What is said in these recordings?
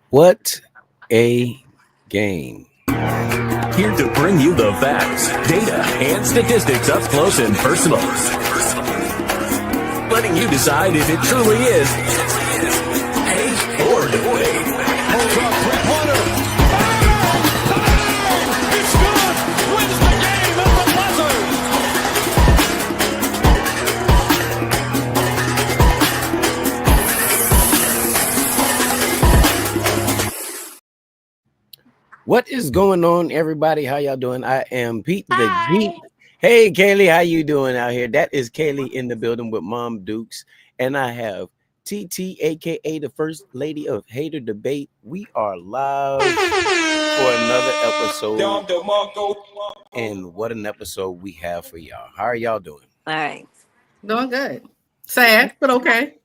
What a game. Here to bring you the facts, data, and statistics up close and personal. Letting you decide if it truly is hate or debate. Holds up, three-pointer. Bang! It's good! Wins the game at the buzzer! What is going on, everybody? How y'all doing? I am Pete the Geek. Hi. Hey, Kaylee, how you doing out here? That is Kaylee in the building with Mom Dukes, and I have TT, aka the First Lady of Hater Debate. We are live for another episode, and what an episode we have for y'all. How are y'all doing? All right. Doing good. Sad, but okay.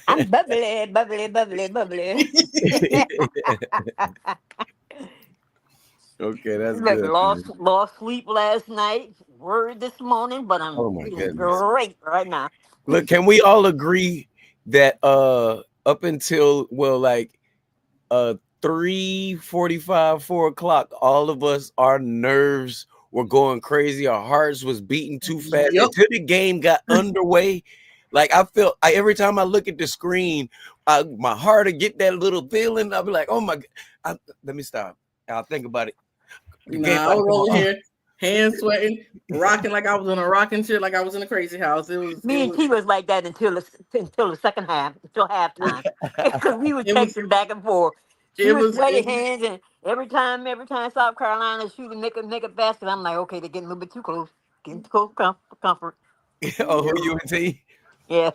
I'm bubbly, bubbly, bubbly, bubbly. Okay, that's Look, good. lost sleep last night, worried this morning, but I'm Oh my feeling goodness. great right now. Look, can we all agree that up until like 3:45, 4 o'clock, all of us, our nerves were going crazy, our hearts was beating too fast Yep. until the game got underway. Like I felt every time I look at the screen, my heart would get that little feeling. I'll be like, oh my god, let me stop. I'll think about it. The game Nah, I about to was come over on. here, hands sweating, rocking like I was in a rocking chair, like I was in a crazy house. Me and T was like that until the second half, until halftime, because we was it was texting back and forth. She it was was sweaty it was hands, and every time South Carolina shooting make a basket, I'm like, okay, they're getting a little bit too close, getting too close for comfort. Oh, yep. who UNT? Yeah.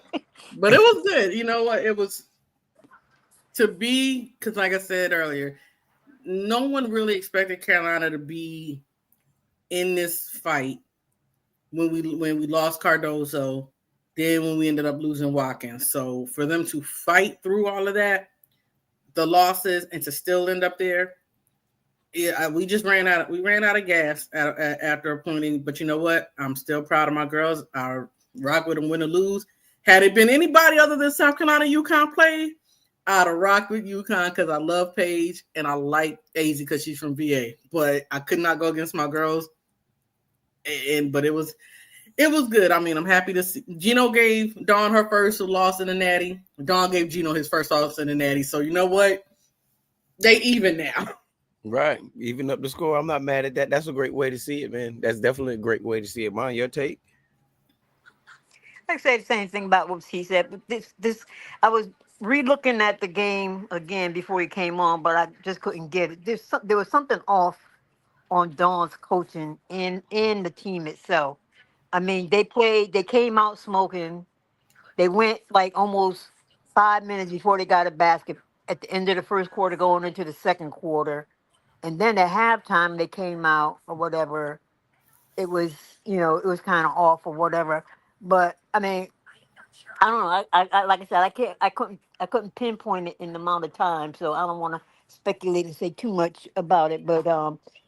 But it was good. You know what? It was to be because, like I said earlier, no one really expected Carolina to be in this fight when we lost Cardozo, then when we ended up losing Watkins. So for them to fight through all of that, the losses, and to still end up there, yeah, we just ran out. We ran out of gas after appointing. But you know what? I'm still proud of my girls. I rock with them, win or lose. Had it been anybody other than South Carolina, UConn played, I'd have rocked with UConn because I love Paige and I like AZ because she's from VA. But I could not go against my girls. But it was good. I mean, I'm happy to see Gino gave Dawn her first loss in the Natty. Dawn gave Gino his first loss in the Natty. So you know what? They even now. Right, even up the score. I'm not mad at that. That's a great way to see it, man. That's definitely a great way to see it. Mine, your take? I say the same thing about what he said, but this, I was re-looking at the game again before he came on, but I just couldn't get it. There was something off on Dawn's coaching in the team itself. I mean, they came out smoking. They went like almost 5 minutes before they got a basket at the end of the first quarter, going into the second quarter, and then at halftime they came out or whatever. It was it was kind of off or whatever. But I mean, I don't know. I like I said, I couldn't pinpoint it in the amount of time, so I don't want to speculate and say too much about it. But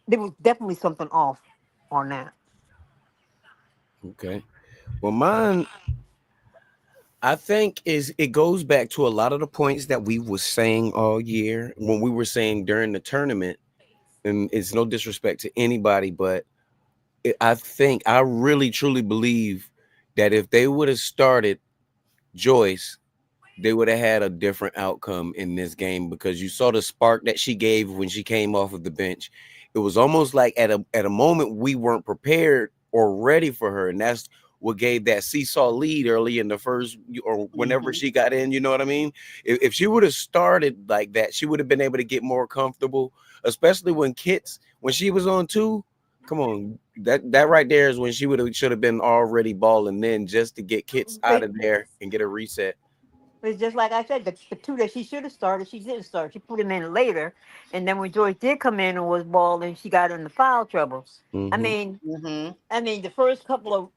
there was definitely something off on that. Okay. Well, mine, I think it goes back to a lot of the points that we were saying all year when we were saying during the tournament, and it's no disrespect to anybody, but I really truly believe that if they would have started Joyce, they would have had a different outcome in this game because you saw the spark that she gave when she came off of the bench. It was almost like at a moment we weren't prepared or ready for her, and that's what gave that seesaw lead early in the first or whenever she got in. You know what I mean? If she would have started like that, she would have been able to get more comfortable, especially when she was on two. Come on, that right there is when should have been already balling then just to get Kits out It, of there and get a reset. it's just like I said, the two that she should have started, she didn't start. She put him in later, and then when Joyce did come in and was balling, she got into foul trouble. I Mm-hmm. mean, Mm-hmm. the first couple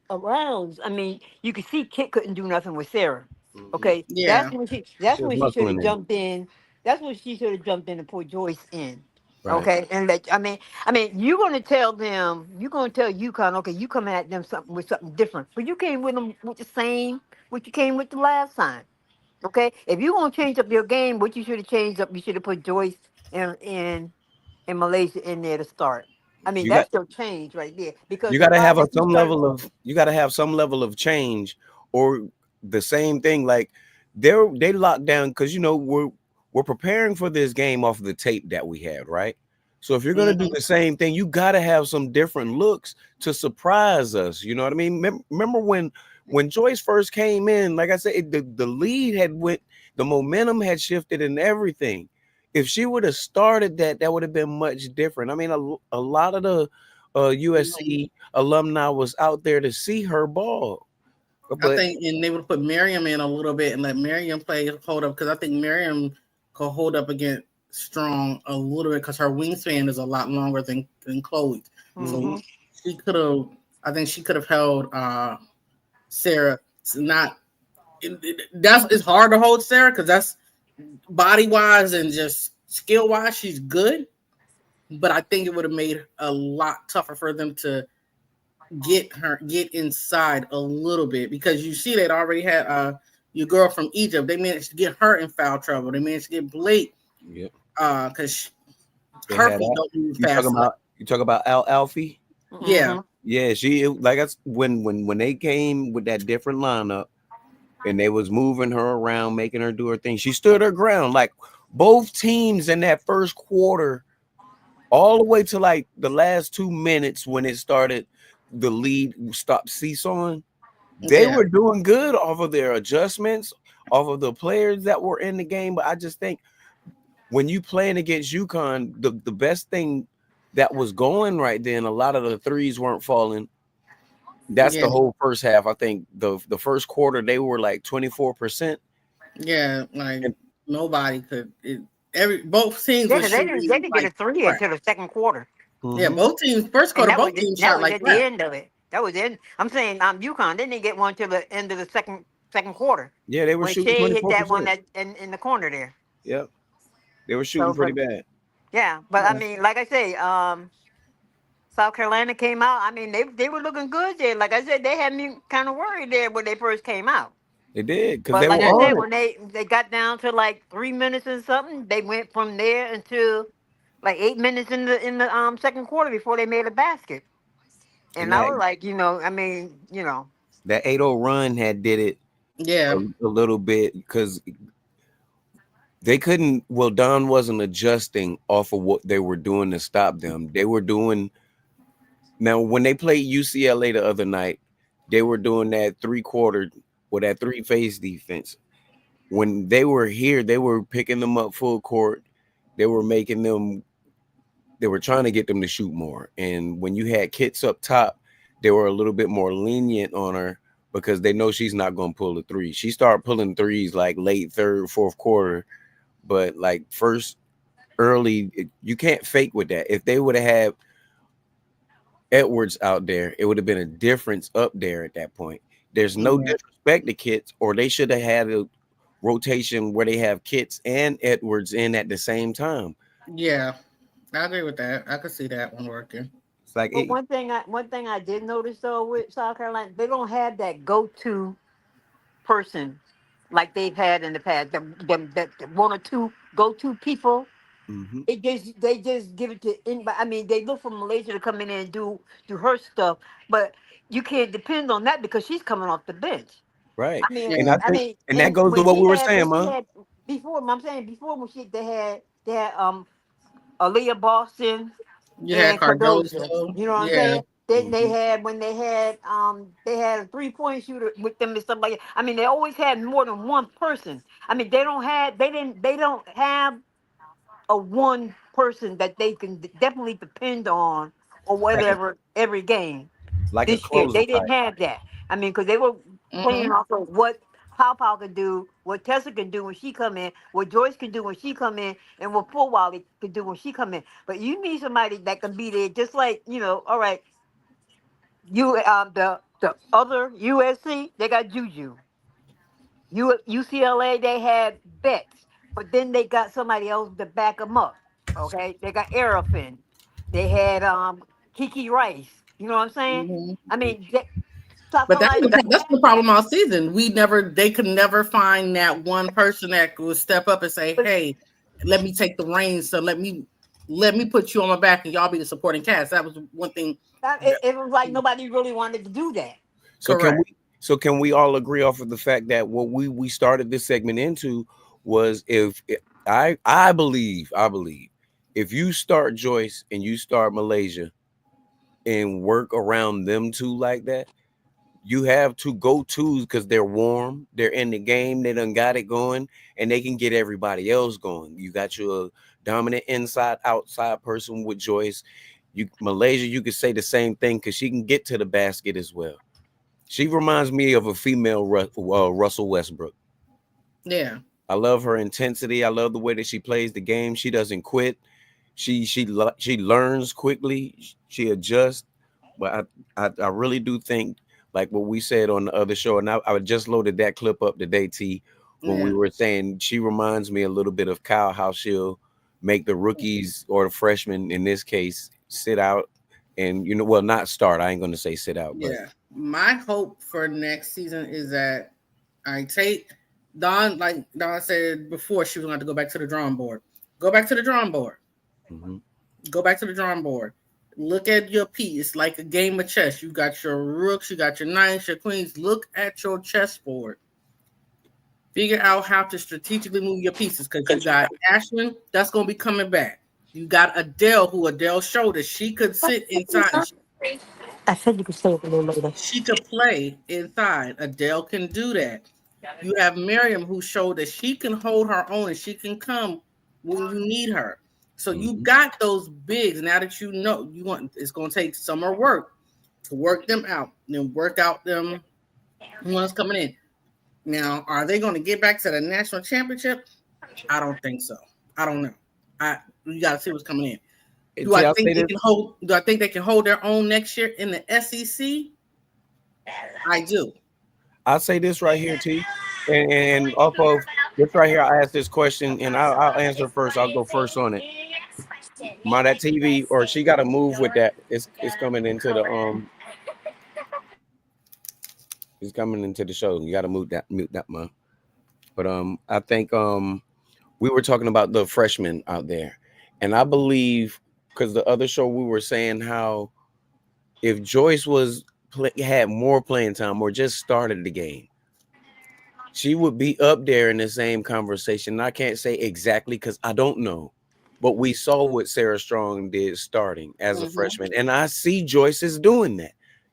of rounds. I mean, you could see Kit couldn't do nothing with Sarah. Mm-hmm. Okay, Yeah. that's She was when she should muscling have in. jumped in. That's when she should have jumped in and put Joyce in. Right. Okay, and you're gonna tell UConn, okay, you coming at them something with something different, but you came with them with the same what you came with the last time. Okay, if you're gonna change up your game, what you should have changed up, you should have put Joyce in Malaysia in there to start. I mean, You got that's your change right there. Because you the got to line have that you started, you got to have some level of change, or the same thing. Like they locked down because we're preparing for this game off of the tape that we had, right? So if you're gonna do Mhm. the same thing, you got to have some different looks to surprise us. You know what I mean? Remember when Joyce first came in? Like I said, the lead had went, the momentum had shifted and everything. If she would have started that, that would have been much different. I mean, a lot of the USC alumni was out there to see her ball. I But think, and they would put Miriam in a little bit and let Miriam play hold up because I think Miriam could hold up against Strong a little bit because her wingspan is a lot longer than Chloe's. So mhm, hmm she could have. I think she could have held Sarah. It's not. That's it's hard to hold Sarah because that's body wise and just skill wise, she's good. But I think it would have made a lot tougher for them to get inside a little bit because you see they'd already had your girl from Egypt. They managed to get her in foul trouble. They managed to get Blake yeah, because they her had feet that. don't move fast enough. You talk about Al Alfie. Yeah, hmm Yeah, like us when they came with that different lineup and they was moving her around, making her do her thing. She stood her ground. Like both teams in that first quarter, all the way to like the last 2 minutes when it started, the lead stopped seesawing. They yeah, were doing good off of their adjustments, off of the players that were in the game. But I just think when you playing against UConn, the best thing that was going right then, a lot of the threes weren't falling. That's yeah, the whole first half. I think the first quarter they were like 24%. yeah. Like And nobody could. Every both teams yeah, were because they shooting didn't get like a three crap. until the second quarter, Yeah, mhm. both teams first and quarter, both teams that shot was like at the crap. end of it. That was in. I'm saying UConn they didn't get one till the end of the second quarter Yeah, they were when shooting Shea hit that one 24%. that in the corner there. Yep. They were So, shooting pretty but bad. yeah, but I Yeah, mean, like I say, South Carolina came out. I mean, they were looking good there. Like I said, they had me kind of worried there when they first came out. They did because But they like were I said, on it. when they got down to like 3 minutes and something, they went from there until like 8 minutes in the second quarter before they made a basket. And And I was like, I mean, that 8-0 run had did it a, yeah, a little bit because they couldn't. Well, Don wasn't adjusting off of what they were doing to stop them. They were doing now when they played UCLA the other night. They were doing that 3 quarter or that three phase defense. When they were here, they were picking them up full court. They were making them. They were trying to get them to shoot more. And when you had Kits up top, they were a little bit more lenient on her because they know she's not going to pull a three. She started pulling threes like late third, fourth quarter, but like first early, you can't fake with that. If they would have had Edwards out there, it would have been a difference up there at that point. There's no yeah, disrespect to Kits, or they should have had a rotation where they have Kits and Edwards in at the same time. yeah. I agree with that. I could see that one working. It's like but one thing I did notice though with South Carolina, they don't have that go-to person like they've had in the past. The one or two go-to people. mhm, They just give it to anybody. I mean, they look for Malaysia to come in and do her stuff, but you can't depend on that because she's coming off the bench. right. I mean, And Yeah, I I think, mean, and that and goes to what we were when saying, she man. had before, I'm saying before when they had Aaliyah Boston you had and Cardoza. Cardozo. You know what I'm Yeah, saying? Then they Mhm. had when they had a 3-point shooter with them and stuff like that. I mean, they always had more than one person. I mean, they don't have a one person that they can definitely depend on or Like a whatever every game. like a This year closer they didn't type. have that. I mean, because they were playing hmm off of what Pow could do, what Tessa can do when she come in, what Joyce can do when she come in, and what Full Wally can do when she come in. But you need somebody that can be there, just like All right, the other USC they got Juju. UCLA they had Betts, but then they got somebody else to back them up. Okay, they got Arafin. They had Kiki Rice. You know what I'm saying? hmm I mean, Stop But for life. that's the problem all season. They could never find that one person that would step up and say, "Hey, let me take the reins. So let me put you on my back, and y'all be the supporting cast." That was one thing. It was like nobody really wanted to do that. So can Correct. we so can we all agree off of the fact that what we started this segment into was I believe if you start Joyce and you start Malaysia and work around them two like that, you have two go-tos because they're warm, they're in the game, they done got it going, and they can get everybody else going. You got your dominant inside outside person with Joyce. You Malaysia, you could say the same thing because she can get to the basket as well. She reminds me of a female Russell Westbrook. Yeah. I love her intensity. I love the way that she plays the game. She doesn't quit. She learns quickly. She adjusts. But I really do think, like what we said on the other show, and I just loaded that clip up today, T, when we Yeah. were saying she reminds me a little bit of Kyle, how she'll make the rookies or the freshmen in this case sit out and well, not start. I ain't gonna say sit out, but Yeah. My hope for next season is that I take Don, like Don said before, she was going to go back to the drawing board. Go back to the drawing board. mhm, Go back to the drawing board. Look at your piece. It's like a game of chess. You got your rooks, you got your knights, your queens. Look at your chessboard. Figure out how to strategically move your pieces because you got Ashland that's going to be coming back. You got Adele showed us she could sit inside. I said you could stay up a little later. She could play inside. Adele can do that. You have Miriam who showed that she can hold her own and she can come when you need her. So you mhm. got those bigs. Now that you know you want, it's going to take summer work to work them out, and then work out them ones coming in. Now, are they going to get back to the national championship? I don't think so. I don't know. You got to see what's coming in. And Do I T, I'll think say they this. can hold? Do I think they can hold their own next year in the SEC? I do. I'll say this right here, T, and off of this right here, I asked this question, and I'll answer first. I'll go first on it. My that TV, or she got to move with that. It's coming into the it's coming into the show. You got to mute that, man. But I think we were talking about the freshmen out there, and I believe because the other show we were saying how if Joyce had more playing time or just started the game, she would be up there in the same conversation. I can't say exactly because I don't know, but we saw what Sarah Strong did starting as a Mm-hmm. freshman, and I see Joyce is doing that.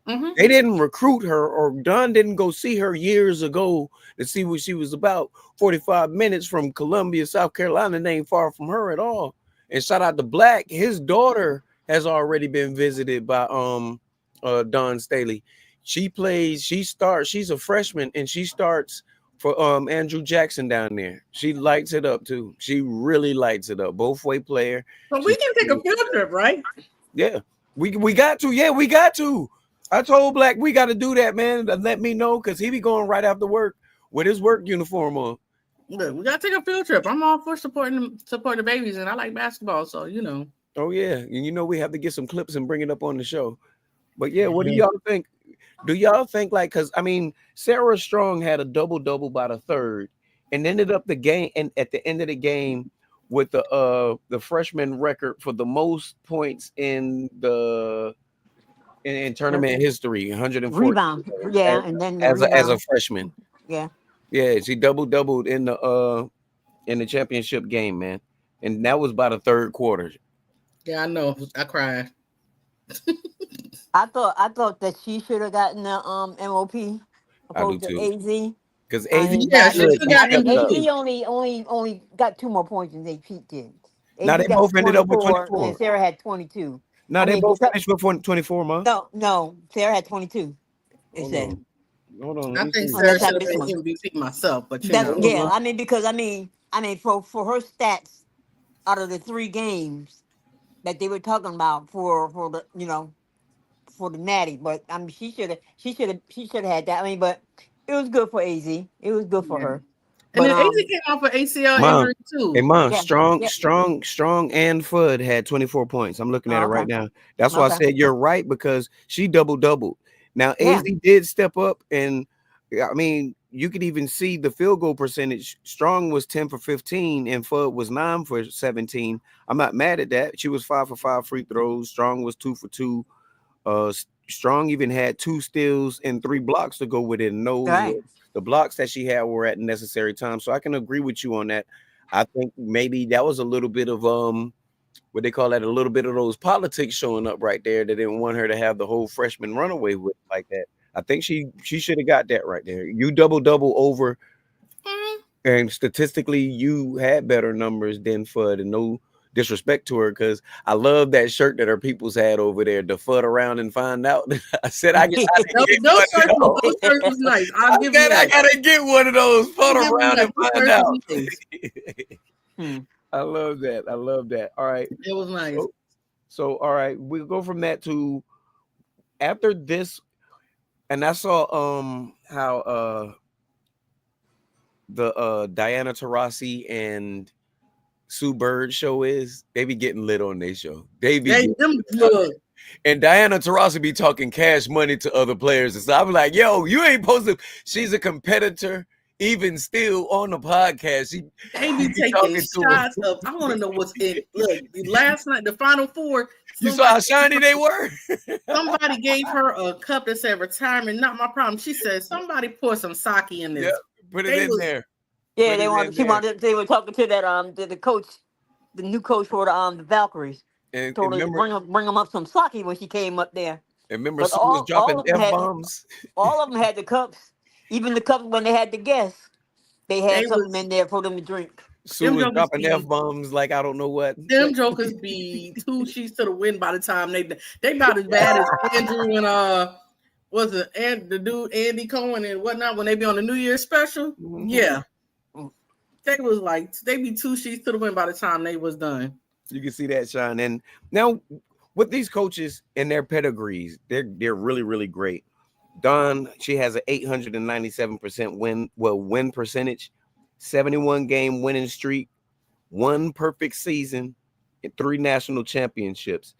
Mm-hmm. They didn't recruit her, or Don didn't go see her years ago to see what she was about. 45 minutes from Columbia, South Carolina, ain't far from her at all. And shout out to Black, his daughter has already been visited by Don Staley. She's a freshman and she starts for Andrew Jackson down there. She lights it up too. She really lights it up. Both way player. So we She can take a field trip, right? Yeah. We got to. Yeah, we got to. I told Black we got to do that, man. Let me know because he be going right after work with his work uniform on. Look, we gotta take a field trip. I'm all for supporting the babies, and I like basketball, so you know. Oh yeah, and we have to get some clips and bring it up on the show. But yeah, what do y'all think? Do y'all think like because I mean Sarah Strong had a double by the third and ended up the game and at the end of the game with the freshman record for the most points in tournament history, 114 Rebound. Yeah, and then the as a rebound. freshman. Yeah. Yeah, she doubled in the championship game, man. And that was by the third quarter. Yeah, I know. I cried. I thought that she should have gotten the MOP I do opposed to too. AZ. Because I AZ mean, Yeah, I she good. mean, should have He I got mean, stepped up. AZ MVP. only got 2 more points than they did. AZ Now they got both ended up with 24 and 24. Sarah had 22. Now I they mean, both because finished with 24, man. no, Sarah had 22. It Hold said on. Hold on. Let I me think see. on Sarah that should side have this been one. MVP myself, but you That's know. yeah. I mean, because I mean for her stats out of the 3 games that they were talking about for the for the Natty, but I mean she should have had that. I mean, but it was good for AZ. It was good for Yeah. her. And But then AZ came off an ACL Mom. injury Hey, too. Mom, yeah, strong, yeah. strong, strong, and Fudd had 24 points. I'm looking at Oh, it okay, right now. That's why I okay. said you're right because she doubled. Now, Yeah. AZ did step up, and I mean, you could even see the field goal percentage. Strong was 10 for 15, and Fudd was 9 for 17. I'm not mad at that. She was 5 for 5 free throws. Strong was 2 for 2. Strong even had 2 steals and 3 blocks to go with it. And those Right. were the blocks that she had were at necessary time. So I can agree with you on that. I think maybe that was a little bit of what they call that, a little bit of those politics showing up right there. They didn't want her to have the whole freshman runaway with like that. I think she should have got that right there. You double over, and statistically, you had better numbers than Fudd. And no disrespect to her, because I love that shirt that her peoples had over there. The Fudd around and find out. I said I got to get Those one of those. those shirts was nice. I said I gotta get one of those. Fudd I'll give you around that. and Those find shirts out. was nice. Hmm. I love that. I love that. All right. It was nice. So all right, we'll go from that to after this, and I saw how the Diana Taurasi and Sue Bird show is. They be getting lit on their show. They be They, getting them, look, and Diana Taurasi be talking cash money to other players. And so I'm like, yo, you ain't supposed to. She's a competitor, even still on the podcast. they be taking shots of. I want to know what's in. Look, last night, the Final Four. You saw how shiny they were? Somebody gave her a cup that said retirement, not my problem. She said, somebody pour some sake in this. Yeah, put it in there. Yeah, Put they it wanted. in She there. wanted. They were talking to that the coach, the new coach for the Valkyries. And Told her to remember, bring them up some sake when she came up there. But Sue was dropping of them had F-bombs. all of them had the cups. Even the cups when they had the guests, they had They something was- in there for them to drink. Sue Them was jokers dropping be- F-bombs like I don't know what. Them jokers be 2 sheets to the wind by the time they about as bad as Andrew and was it the dude Andy Cohen and whatnot when they be on the New Year's special? Mhm. Yeah. They was like they be 2 sheets to the wind by the time they was done. You can see that, Sean. And now with these coaches and their pedigrees, they're really, really great. Dawn, she has an 897% win percentage, 71 game winning streak, 1 perfect season, and 3 national championships.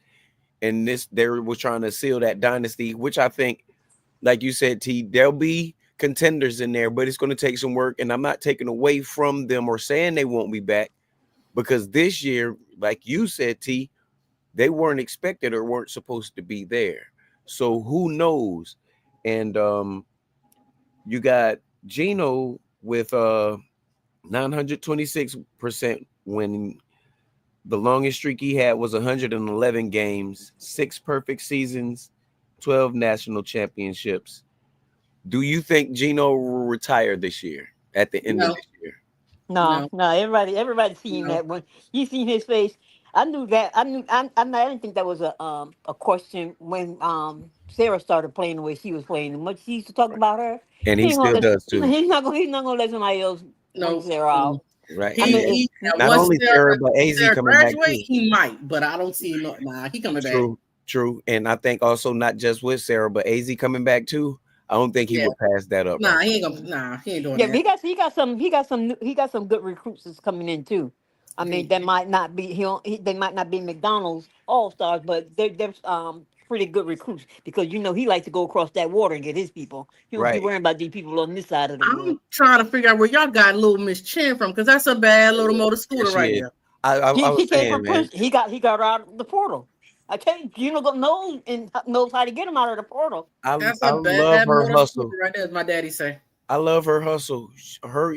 And they were trying to seal that dynasty, which I think, like you said, T, there'll be contenders in there, but it's going to take some work. And I'm not taking away from them or saying they won't be back, because this year, like you said, T, they weren't expected or weren't supposed to be there. So who knows? And you got Gino with 926% winning. The longest streak he had was 111 games, 6 perfect seasons, 12 national championships. Do you think Gino will retire this year at the end of this year? No. Everybody seen that when you seen his face. I knew that. I didn't think that was a question when Sarah started playing the way she was playing. And much she used to talk about her, And he still does too. He's not gonna let somebody else bring Sarah out. Right. Not only Sarah, but AZ coming back too. he might, but I don't see he coming back. True. And I think also not just with Sarah, but AZ coming back too. I don't think he would pass that up. He ain't gonna. He ain't doing Yeah, that. he got some good recruits that's coming in too. I mean, they might not be they might not be McDonald's all stars, but they're pretty good recruits, because he likes to go across that water and get his people. He don't be worrying about these people on this side of the world. I'm trying to figure out where y'all got little Miss Chin from, because that's a bad little motor scooter right there. I was saying, man. He got out of the portal. I tell you, knows how to get him out of the portal. That's I a love bad her motor hustle. scooter right there, as my daddy say. I love her hustle.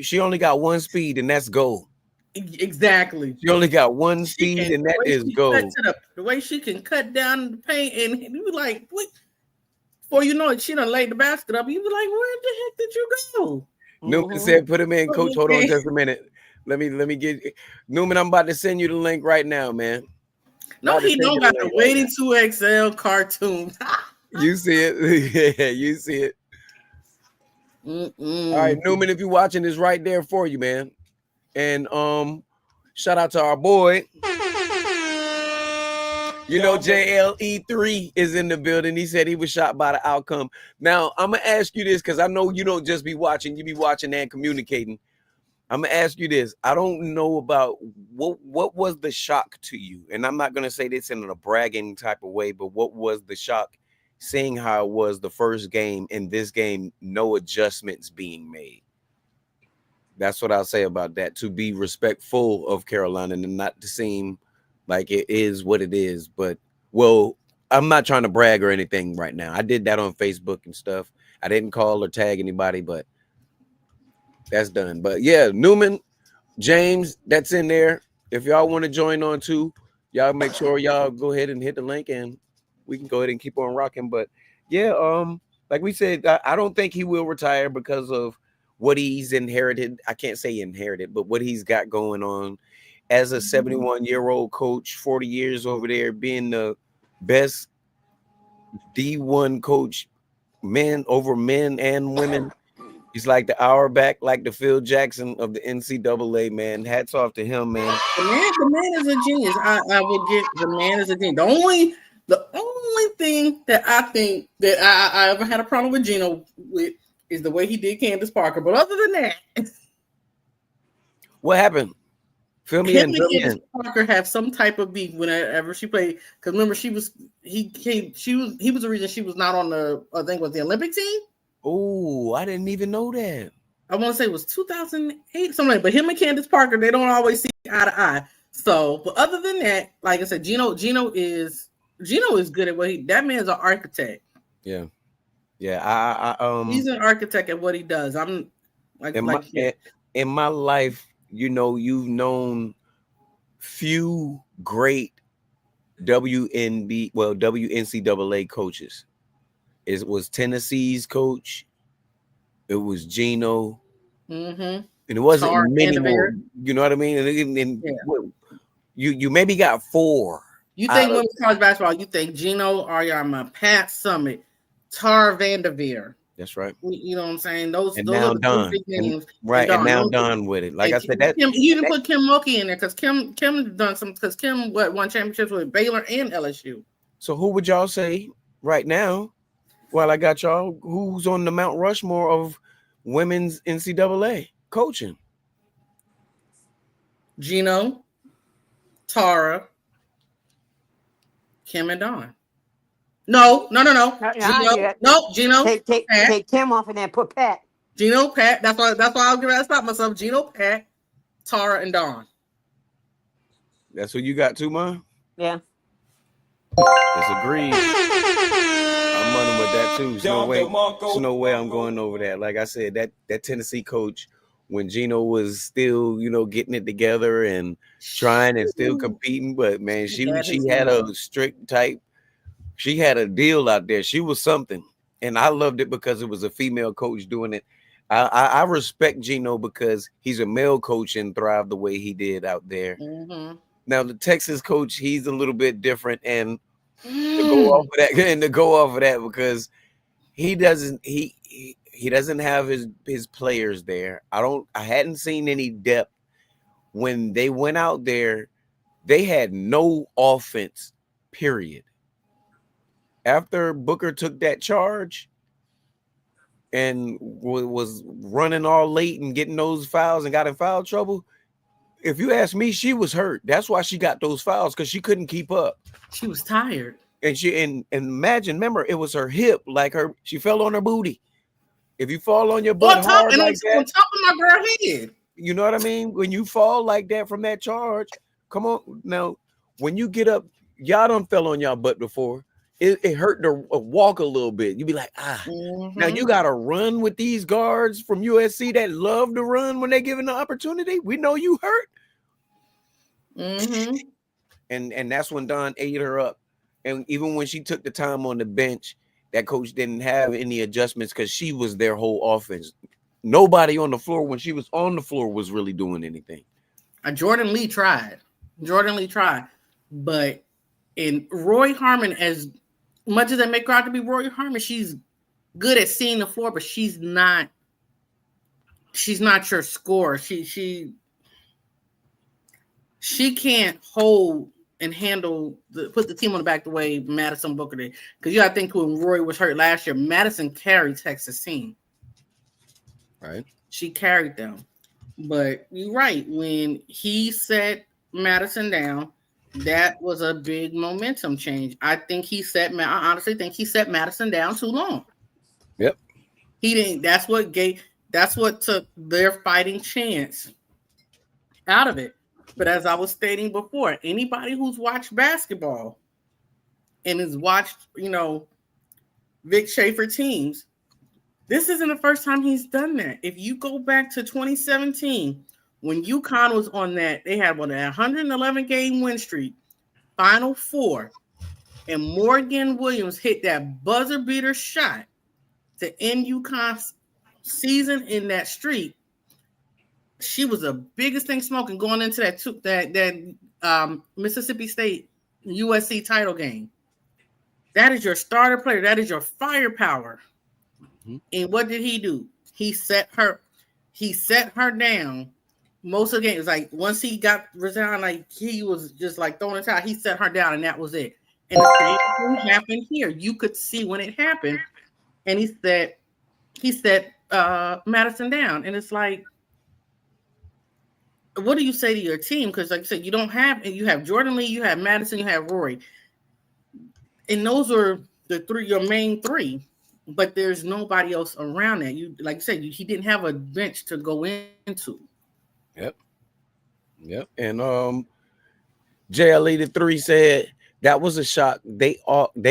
She only got 1 speed, and that's go. Exactly. She only got 1 speed, and that is go. The way she can cut down the paint, and you be like, what? Before you know it, she done laid the basket up. You be like, where the heck did you go? Newman said, "Put him in, Coach. Hold on just a minute. Let me get Newman. I'm about to send you the link right now, man. No, he don't got the Waiting 2XL cartoon. You see it. Yeah, you see it. All right, Newman, if you're watching, this right there for you, man. And shout out to our boy. JLE3 is in the building. He said he was shocked by the outcome. Now, I'm going to ask you this, because I know you don't just be watching, you be watching and communicating. I'm going to ask you this. I don't know about what was the shock to you? And I'm not going to say this in a bragging type of way, but what was the shock seeing how it was the first game, and this game, no adjustments being made. That's what I'll say about that. To be respectful of Carolina and not to seem like it is what it is. But well, I'm not trying to brag or anything right now. I did that on Facebook and stuff. I didn't call or tag anybody, but that's done. But yeah, Newman, James, that's in there. If y'all want to join on too, y'all make sure y'all go ahead and hit the link and we can go ahead and keep on rocking. But yeah, like we said, I don't think he will retire because of what he's inherited. I can't say inherited, but what he's got going on as a 71-year-old coach, 40 years over there, being the best D1 coach, men over men and women. He's like the hour back, like the Phil Jackson of the NCAA, man. Hats off to him, man. The man is a genius. I would get the man is a genius. The only thing that I think that I ever had a problem with Gino with is the way he did Candace Parker. But other than that, What happened? Fill me in. him and Candace Parker have some type of beef whenever she played. Because remember, he was the reason she was not on the the Olympic team. Oh, I didn't even know that. I want to say it was 2008, something like that. But him and Candace Parker, they don't always see eye to eye. So, but other than that, like I said, Gino is good at what that man's an architect. Yeah. Yeah. He's an architect at what he does. I'm in my life, you've known few great WNCAA coaches. It was Tennessee's coach. It was Gino. Mm-hmm. And it wasn't Tar many and more. You know what I mean? And you maybe got four. You think women's college basketball, you think Gino Auriemma, Pat Summit, Tar Vanderveer. That's right. You know what I'm saying? Those and are now the done. big names. Right. And now done with it. Like I said, that Kim, you didn't put Kim Mulkey in there because Kim done some because Kim won championships with Baylor and LSU. So who would y'all say right now? While I got y'all, who's on the Mount Rushmore of women's NCAA coaching? Gino, Tara, Kim, and Dawn. No. Gino. Take Kim off and then put Pat. Gino, Pat. That's why I was gonna stop myself. Gino, Pat, Tara, and Dawn. That's what you got too, man. Yeah. Disagreed. I'm running with that too. There's no way I'm going over that. Like I said, that Tennessee coach, when Gino was still, getting it together and trying and still competing, but man, she had a strict type. She had a deal out there. She was something, and I loved it because it was a female coach doing it. I respect Gino because he's a male coach and thrived the way he did out there. Mm-hmm. Now the Texas coach, he's a little bit different, and to go off of that because he doesn't have his players there. I hadn't seen any depth when they went out there. They had no offense, period. After Booker took that charge and was running all late and getting those fouls and got in foul trouble, if you ask me, she was hurt. That's why she got those fouls, because she couldn't keep up. She was tired. And imagine, remember, it was her hip, she fell on her booty. If you fall on your butt hard like that, on top of my girl head. You know what I mean? When you fall like that from that charge, come on. Now, when you get up, y'all done fell on y'all butt before. It hurt to walk a little bit. You be like, Mm-hmm. Now you got to run with these guards from USC that love to run when they're given the opportunity. We know you hurt. Mm-hmm. And that's when Don ate her up. And even when she took the time on the bench, that coach didn't have any adjustments because she was their whole offense. Nobody on the floor, when she was on the floor, was really doing anything. Jordan Lee tried. But in Roy Harmon, as much as they make her out to be Roy Harmon, she's good at seeing the floor, but she's not your scorer. She can't hold and handle put the team on the back the way Madison Booker did. Because you gotta think when Roy was hurt last year, Madison carried Texas team. Right. She carried them. But you're right. When he set Madison down, That was a big momentum change. I honestly think he set Madison down too long. Yep. He didn't. That's what took their fighting chance out of it. But as I was stating before, anybody who's watched basketball and has watched, Vic Schaefer teams, this isn't the first time he's done that. If you go back to 2017, when UConn was on that, they had a 111 game win streak, Final Four, and Morgan Williams hit that buzzer beater shot to end UConn's season in that streak. She was the biggest thing smoking going into that Mississippi State USC title game. That is your starter player. That is your firepower. Mm-hmm. And what did he do? He set her down. Most of the games, like once he got resigned, like he was just like throwing a towel. He set her down, and that was it. And the same thing happened here. You could see when it happened, and he set Madison down, and it's like, what do you say to your team? Because like I said, you have Jordan Lee, you have Madison, you have Rory, and those are your main three. But there's nobody else around that. You like I said, he didn't have a bench to go into. Yep. And JLE the 3 said that was a shock. They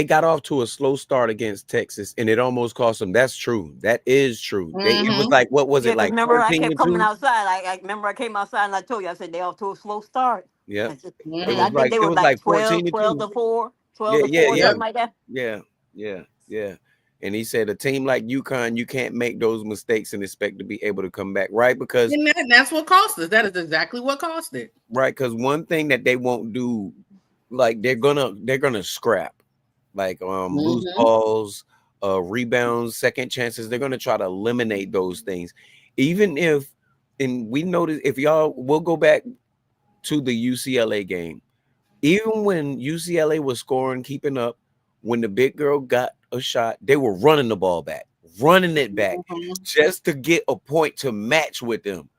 got off to a slow start against Texas, and it almost cost them. That's true. That is true. Mm-hmm. It was like, what was it like? Remember, I kept coming outside. I remember I came outside and I told you, I said they off to a slow start. Yeah. Mm-hmm. I think they were like 12 to 4, 12 to 4, something like that. Yeah. And he said a team like UConn, you can't make those mistakes and expect to be able to come back, right? Because that's what cost us. That is exactly what cost it. Right, because one thing that they won't do, like they're gonna scrap, like loose balls, rebounds, second chances. They're gonna try to eliminate those things, even if. And we notice we'll go back to the UCLA game. Even when UCLA was scoring, keeping up, when the big girl got a shot, they were running the ball back, running it back, just to get a point to match with them.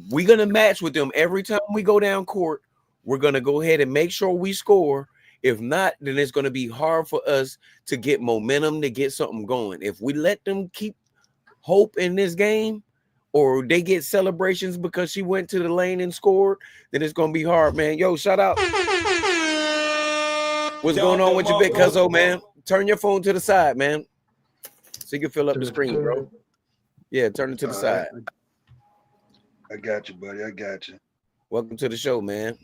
We're going to match with them every time we go down court. We're going to go ahead and make sure we score. If not, then it's going to be hard for us to get momentum, to get something going. If we let them keep hope in this game, or they get celebrations because she went to the lane and scored, then it's going to be hard, man. Yo, shout out. What's going on with your big cuzzo, man? Turn your phone to the side, man, so you can fill up the screen, bro. Yeah, turn it to the side. I got you, buddy. I got you. Welcome to the show, man.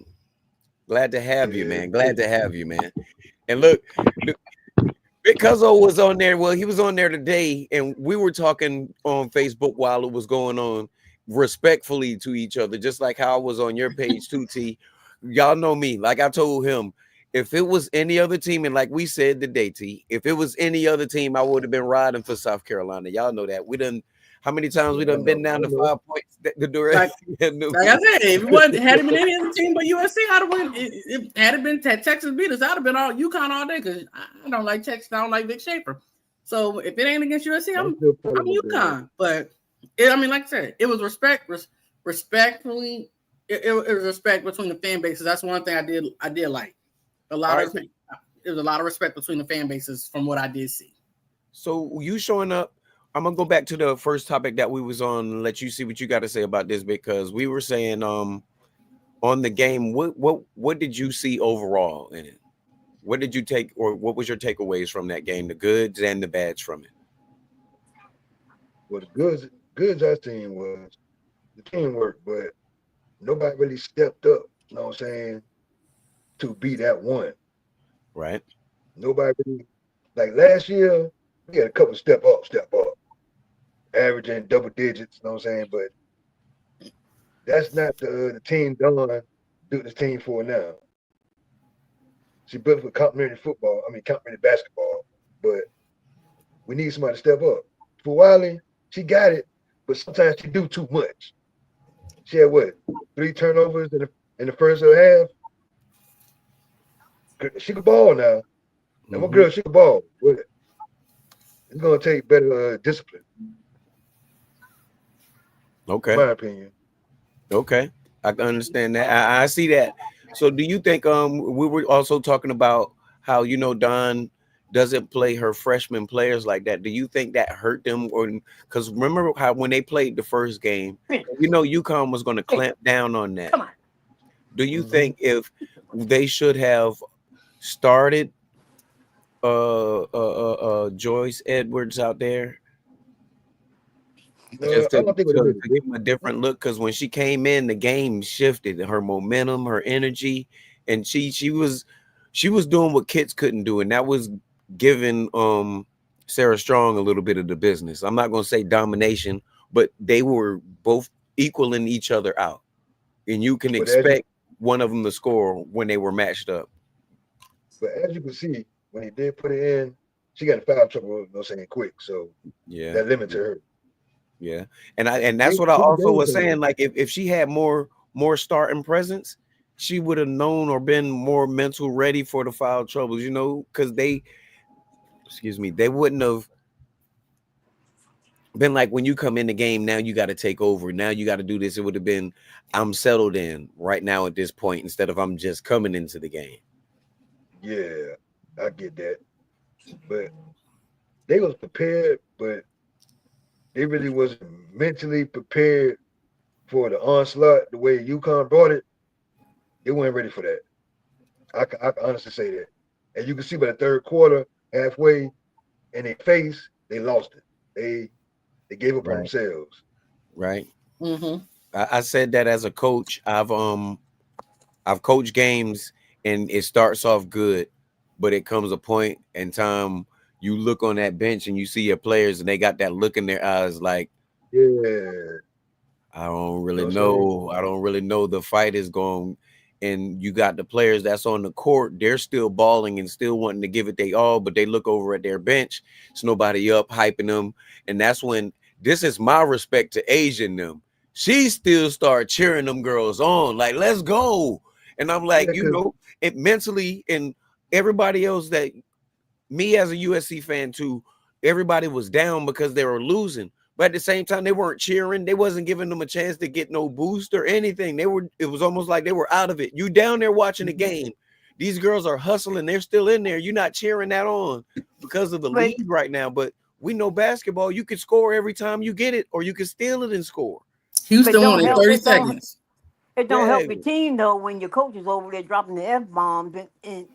Glad to have you, man. Glad to have you, man. And look, Big Cuzzo was on there. Well, he was on there today, and we were talking on Facebook while it was going on, respectfully to each other, just like how I was on your page too, T. Y'all know me. Like I told him, if it was any other team, and like we said today, T, if it was any other team, I would have been riding for South Carolina. Y'all know that. We done. How many times we done been down to 5 points? Like I said, if it had it been any other team but USC, I'd have won. Had it been Texas beat us, I'd have been all UConn all day because I don't like Texas. I don't like Vic Schaefer. So if it ain't against USC, I'm UConn. But like I said, it was respectfully. It was respect between the fan bases. That's one thing I did like. There was a lot of respect between the fan bases from what I did see. So you showing up. I'm gonna go back to the first topic that we was on and let you see what you got to say about this, because we were saying on the game, what did you see overall in it? What did you take, or what was your takeaways from that game, the goods and the bads from it? Well, the goods I seen was the teamwork, but nobody really stepped up, you know what I'm saying, to be that one. Right. Nobody really, like last year, we had a couple step up, averaging double digits, you know what I'm saying? But that's not the team Dawn do this team for now. She built for complimentary basketball, but we need somebody to step up. For Wiley, she got it, but sometimes she do too much. She had 3 turnovers in the first half. She could ball now. And my girl, she could ball. But it's gonna take better discipline. Okay. In my opinion. Okay. I can understand that. I see that. So do you think we were also talking about how Don doesn't play her freshman players like that? Do you think that hurt them, or because remember how when they played the first game, UConn was going to Hey, clamp down on that. come on. Do you Hmm. think if they should have started Joyce Edwards out there just I don't think it would have made a to give him a difference. different look? Because when she came in, the game shifted, her momentum, her energy, and she was doing what kids couldn't do, and that was giving Sarah Strong a little bit of the business. I'm not gonna say domination, but they were both equaling each other out, and you can But as you expect one of them to score when they were matched up. but as you can see, when he did put it in, she got in foul trouble. You know, what I'm saying quick, so Yeah. that limited her. Yeah, and that's what I She was also game was changer. saying. Like if she had more starting presence, she would have known or been more mental ready for the foul troubles. Because excuse me, they wouldn't have been like when you come in the game. Now you got to take over. Now you got to do this. It would have been I'm settled in right now at this point instead of I'm just coming into the game. Yeah, I get that. But they was prepared, but they really wasn't mentally prepared for the onslaught the way UConn brought it. They weren't ready for that. I can honestly say that. And you can see by the third quarter, halfway in their face, they lost it. They gave up on Right. themselves. Right. Mm-hmm. I said that as a coach. I've coached games and it starts off good, but it comes a point in time you look on that bench and you see your players and they got that look in their eyes like Yeah. I don't You know really what I'm saying? know. I don't really know the fight is going. And you got the players that's on the court, they're still balling and still wanting to give it they all, but they look over at their bench. It's nobody up hyping them. And that's when this is my respect to Asian them. She still start cheering them girls on, like, let's go. And I'm like, Yeah, because it mentally and everybody else that me as a USC fan too, everybody was down because they were losing. But at the same time, they weren't cheering. They wasn't giving them a chance to get no boost or anything. It was almost like they were out of it. You down there watching the game. These girls are hustling. They're still in there. You're not cheering that on because of the But lead right now. But we know basketball, you can score every time you get it, or you can steal it and score. Houston won don't in yeah, help. 30 seconds. It don't Yeah, help your team though when your coach is over there dropping the f bombs and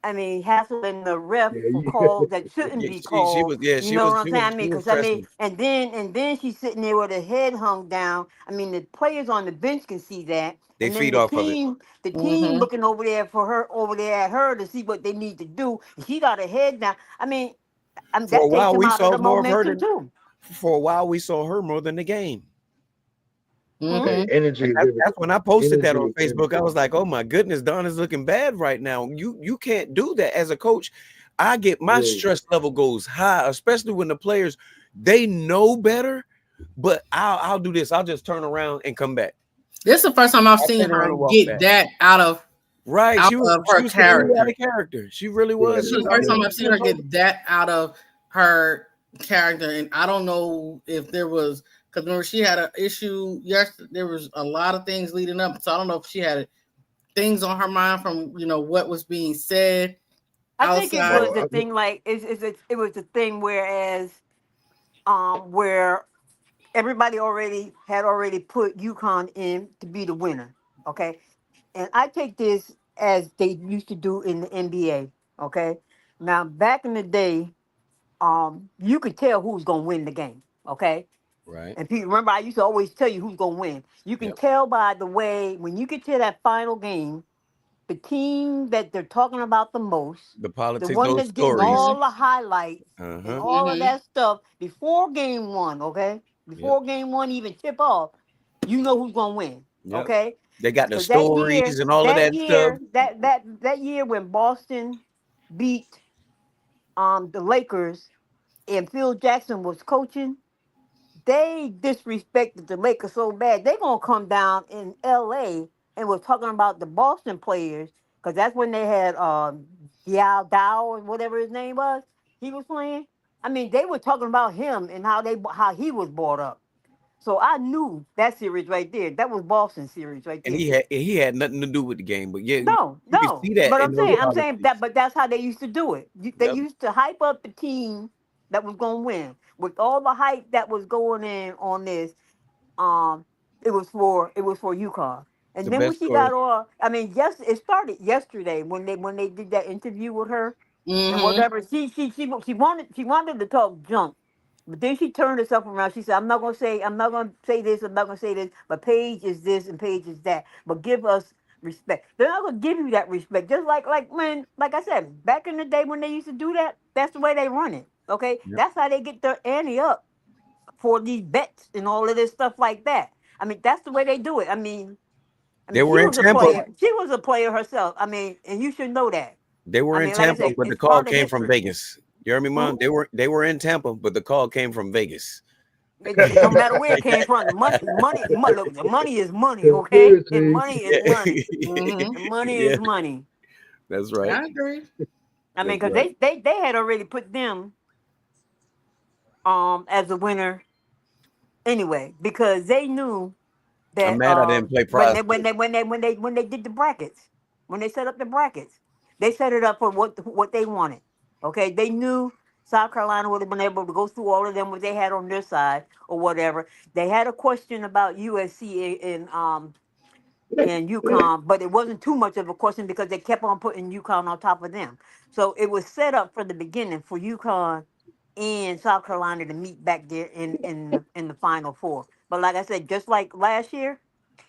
I mean hassling the ref yeah, for you, calls that shouldn't yeah, be she called. was, yeah, You know what I'm she saying? was, I she mean, was because I mean, pressing. and then she's sitting there with her head hung down. I mean, the players on the bench can see that, They and then feed off of it. the team Mm-hmm. looking over there for her over there at her to see what they need to do. She got her head down. For a That takes while, him we out of saw the more of her momentum than too. for a while we saw her more than the game. hey, Mm-hmm. energy And is that's everything. when I posted that Energy on is Facebook. I everything. was like, "Oh my goodness, Don is looking bad right now. You can't do that as a coach." I get my Yeah, stress level goes high, especially when the players they know better. But I'll do this. I'll just turn around and come back. This is the first time I've I seen turn her around and walk get back. that Right? out She was of she her was completely out character. of character. She really yeah, was. This is the I first mean, time yeah. I've seen her get that out of her character, and I don't know if there was because remember she had an issue. Yes, there was a lot of things leading up, so I don't know if she had things on her mind from what was being said I think it outside. was No, the thing like it was the thing where everybody already put UConn in to be the winner. Okay. And I take this as they used to do in the NBA. Okay. Now back in the day, you could tell who's gonna win the game. Okay. right. And people remember I used to always tell you who's gonna win. You can Yep. tell by the way when you get to that final game, the team that they're talking about the most, The the politics, one those that's getting stories. Mm-hmm. all the highlights and Uh-huh. all of Mm-hmm. that stuff before game one, okay? Yep. Before game one even tip off, you know who's gonna win, Yep. okay? They got the Because that year, stories and all of that that stuff. year, that year when Boston beat the Lakers and Phil Jackson was coaching, they disrespected the Lakers so bad they gonna come down in L.A. and was talking about the Boston players because that's when they had Diao Dow or whatever his name was. He was playing. I mean, they were talking about him and how he was brought up. So I knew that series right there. That was Boston series right And there. he had nothing to do with the game, but yeah, No, you can no. see that But in those I'm saying policies. that, but that's how they used to do it. They Yep, used to hype up the team that was going to win. With all the hype that was going in on this, um, it was for UConn. And the then when best she story. got all, I mean, yes, it started yesterday when they did that interview with her and Mm-hmm. whatever. She wanted to talk junk, but then she turned herself around. She said, I'm not gonna say this, I'm not gonna say this, but Paige is this and Paige is that. But give us respect. They're not gonna give you that respect. Just like when, like I said, back in the day when they used to do that, that's the way they run it. Okay, Yep. that's how they get their ante up for these bets and all of this stuff like that. I mean, that's the way they do it. I They mean, were she in was a Tampa. player. She was a player herself. I mean, and you should know that. They I were in mean, like I Tampa, said, but the it's call part of came from history. Vegas. You heard me, Hmm? Mom? They were in Tampa, but the call came from Vegas. It don't matter where it came from. Look, the money is money, okay? And Conspiracy. money is Yeah, money. Mm-hmm. And money yeah, is money. that's right. I agree. I mean, That's because right. they had already put them as a winner anyway, because they knew I'm that mad I didn't play when Prize they Picks. when they did the brackets, when they set up the brackets, they set it up for what they wanted. Okay, they knew South Carolina would have been able to go through all of them what they had on their side or whatever. They had a question about USC and UConn, but it wasn't too much of a question because they kept on putting UConn on top of them. So it was set up from the beginning for UConn and South Carolina to meet back there in the Final Four. But like I said, just like last year,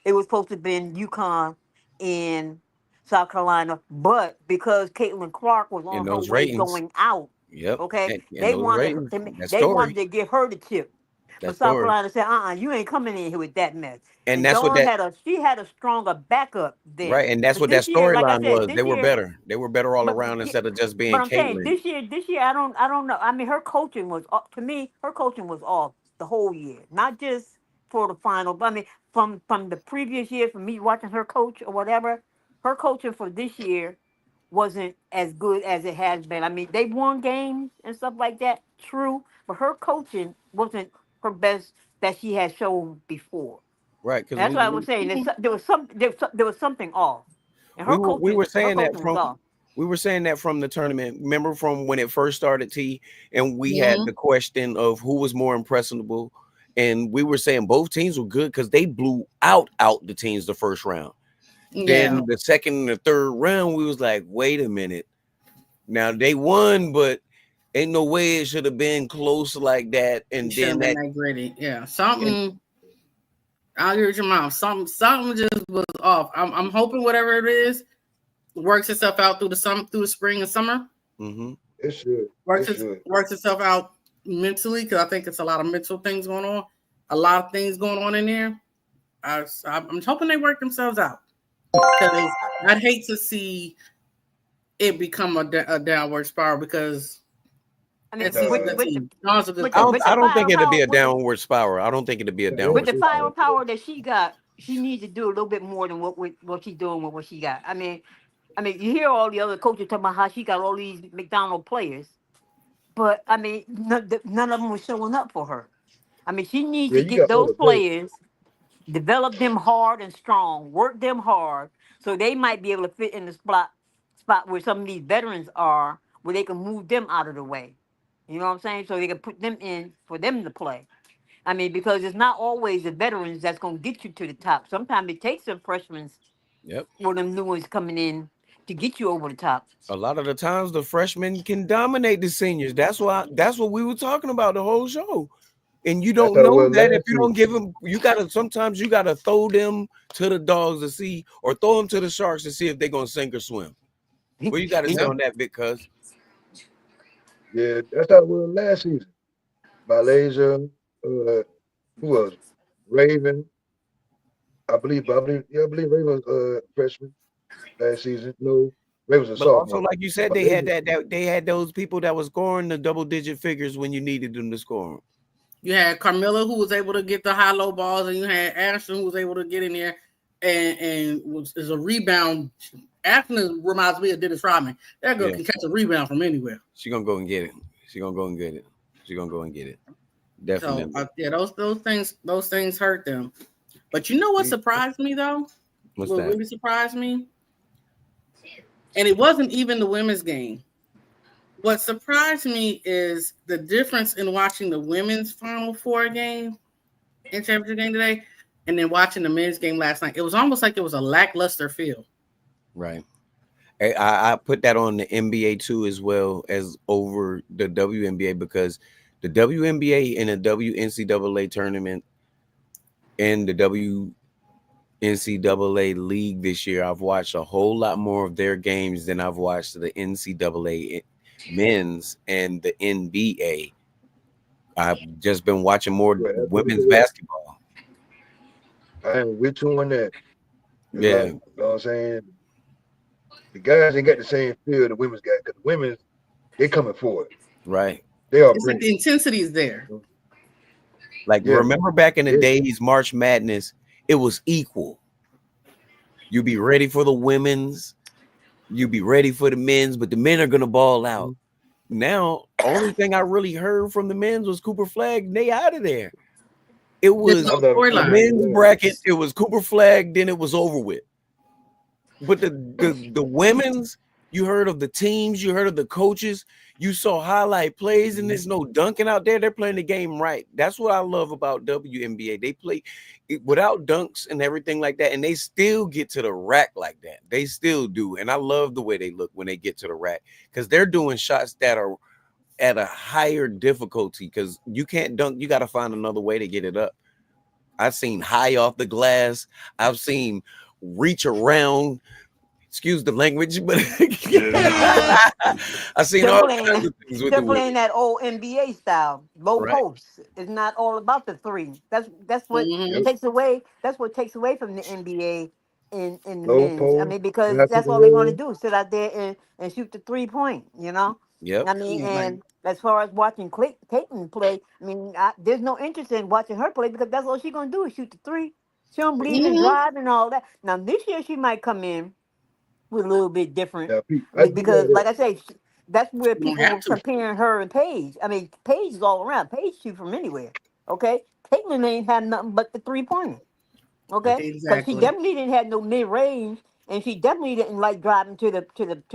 it was supposed to have been UConn and South Carolina, but because Caitlin Clark was In on her those way ratings. going out, Yep. okay, And those ratings. That they story. wanted to give her the chip. That But South story. Carolina said, you ain't coming in here with that mess. And And that's what Dawn that she had a stronger backup then. right. And that's But what that this year, like I storyline said, was. They this were year, better. They were better all but around instead of just but being I'm saying Caitlyn. this year, I don't know. I mean, her coaching was to me, her coaching was off the whole year, not just for the final. But I mean, from the previous year, from me watching her coach or whatever, her coaching for this year wasn't as good as it has been. I mean, they won games and stuff like that, true, but her coaching wasn't her best that she had shown before. Right. Because That's what I was saying. There was something off, and we were her saying that coaching was from off. we were saying that from the tournament. Remember from when it first started, T, and we had Mm-hmm. the question of who was more impressionable, and we were saying both teams were good because they blew out the teams the first round. Yeah. Then the second and the third round, we was like, wait a minute. Now they won, but ain't no way it should have been close like that. It And should then have been that that gritty. Yeah. and Something I'll agree with your mom. Something just was off. I'm hoping whatever it is works itself out through the spring and summer. mhm. It should. It should. Works itself out mentally because I think it's a lot of mental things going on. A lot of things going on in there. I'm hoping they work themselves out because I'd hate to see it become a downward spiral because I mean, NC's a Nah, good team. Dawn's a good with the coach. I don't think it'd be firepower a downward spiral. I don't think it'd be a they don't with downward the think spiral. so. firepower that she got, she needs to do a little bit more than what she's doing with what she got. I mean, you hear all the other coaches talking about how she got all these McDonald players, but I mean, none of them were showing up for her. I mean, she needs Yeah, to you get got those other players. players, develop them hard and strong, work them hard, so they might be able to fit in the spot where some of these veterans are, where they can move them out of the way. You know what I'm saying? So they can put them in for them to play. I mean, because it's not always the veterans that's going to get you to the top. Sometimes it takes some freshmen Yep. or them new ones coming in to get you over the top. A lot of the times the freshmen can dominate the seniors. That's what we were talking about the whole show. And you That's don't how it know was that if last you don't season. give them, sometimes you gotta throw them to the dogs to see, or throw them to the sharks to see if they're gonna sink or swim. What you gotta say Yep. on that, because Yeah, that's how it was last season. Malaysia, who was it? Raven, I believe Raven was freshman last season. No, Raven was a but also sophomore. like you said, they had Malaysia, that they had those people that was scoring the double digit figures when you needed them to score 'em. You had Carmilla who was able to get the high low balls, and you had Ashton who was able to get in there and is a rebound. Ashton reminds me of Dennis Rodman. That girl Yeah, can catch a rebound from anywhere. she gonna go and get it. She gonna go and get it. She gonna go and get it. Definitely. So yeah, those things hurt them. But you know what surprised me though? What's What that? really surprised me? And it wasn't even the women's game. What surprised me is the difference in watching the women's Final Four game in championship game today, and then watching the men's game last night. It was almost like it was a lackluster feel. Right. I put that on the NBA too, as well as over the WNBA, because the WNBA and the WNCAA tournament and the WNCAA league this year, I've watched a whole lot more of their games than I've watched the NCAA men's and the NBA. I've just been watching more women's basketball. I am with you on that. Yeah. You know what I'm saying? The guys ain't got the same feel the women's got, because the women's, they coming for it. Right. They are It's like the intensity is there. Like, remember back in the days, March Madness, it was equal. You be ready for the women's, you be ready for the men's, but the men are gonna ball out. Now, only thing I really heard from the men's was Cooper Flag, and they out of there. It was the men's bracket, it was Cooper Flag, then it was over with. But the women's, you heard of the teams, you heard of the coaches, you saw highlight plays, and there's no dunking out there. They're playing the game right. That's what I love about WNBA. They play it without dunks and everything like that, and they still get to the rack like that. They still do, and I love the way they look when they get to the rack, because they're doing shots that are at a higher difficulty, because you can't dunk. You got to find another way to get it up. I've seen high off the glass. I've seen reach around. Excuse the language, but I seen all kinds of things with they're the playing that old NBA style, low Right. posts. It's not all about the three. That's what takes away. That's what takes away from the NBA in the low men's. I post, mean, because not that's the all they want to roll. do: sit out there and shoot the 3 point. You know. Yep. I mean, and as far as watching Caitlin play, I mean, there's no interest in watching her play, because that's all she's gonna do is shoot the three. She don't believe in drive and all that. Now this year she might come in with a little bit different, Now, I do because, know like I say, that's where You don't people have were to. comparing her and Paige. I mean, Paige is all around. Paige shoot from anywhere. Okay, Caitlin ain't had nothing but the 3 pointer. Okay, because she Exactly. definitely didn't have no mid range, and she definitely didn't like driving to the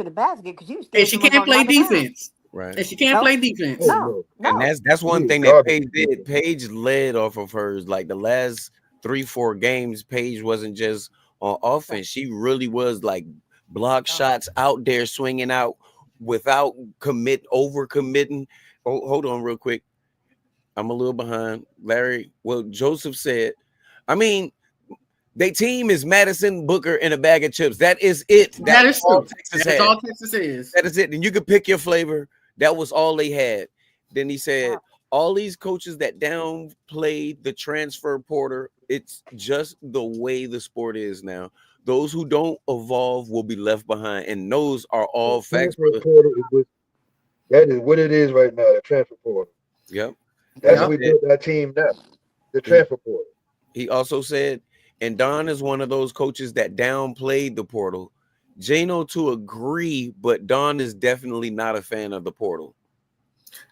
basket, because she was And scared she someone can't gonna play knock her down. defense. Right. And she can't No, play defense. Oh, no, And no. that's She one is thing that garbage. Paige did. Paige led off of hers. Like the last 3-4 games, Paige wasn't just on offense. She really was like block shots out there, swinging out without over committing. Oh, hold on real quick. I'm a little behind. Larry, well, Joseph said, I mean, their team is Madison, Booker, and a bag of chips. That is it. That That's is all true. Texas That is had. all Texas is. That is it. And you could pick your flavor. That was all they had. Then he said, all these coaches that downplayed the transfer portal, it's just the way the sport is now. Those who don't evolve will be left behind. And those are all facts. Transfer portal that is what it is right now, the transfer portal. Yep. That's how we built our team now, the transfer portal. He also said, and Don is one of those coaches that downplayed the portal. Jano to agree, but Don is definitely not a fan of the portal.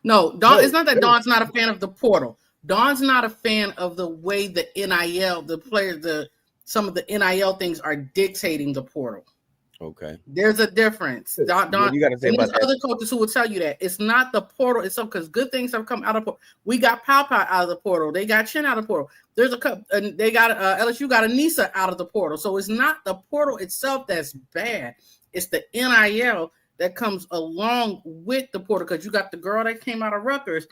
No, Don. It's not that Don's not a fan of the portal. Don's not a fan of the way the NIL, the players, some of the NIL things are dictating the portal. Okay. There's a difference. Don, you got to say about there's other coaches who will tell you that it's not the portal itself, because good things have come out of portal. We got Pow out of the portal. They got Chin out of the portal. There's a couple, and they got LSU got Anissa out of the portal. So it's not the portal itself that's bad. It's the NIL that comes along with the portal, because you got the girl that came out of Rutgers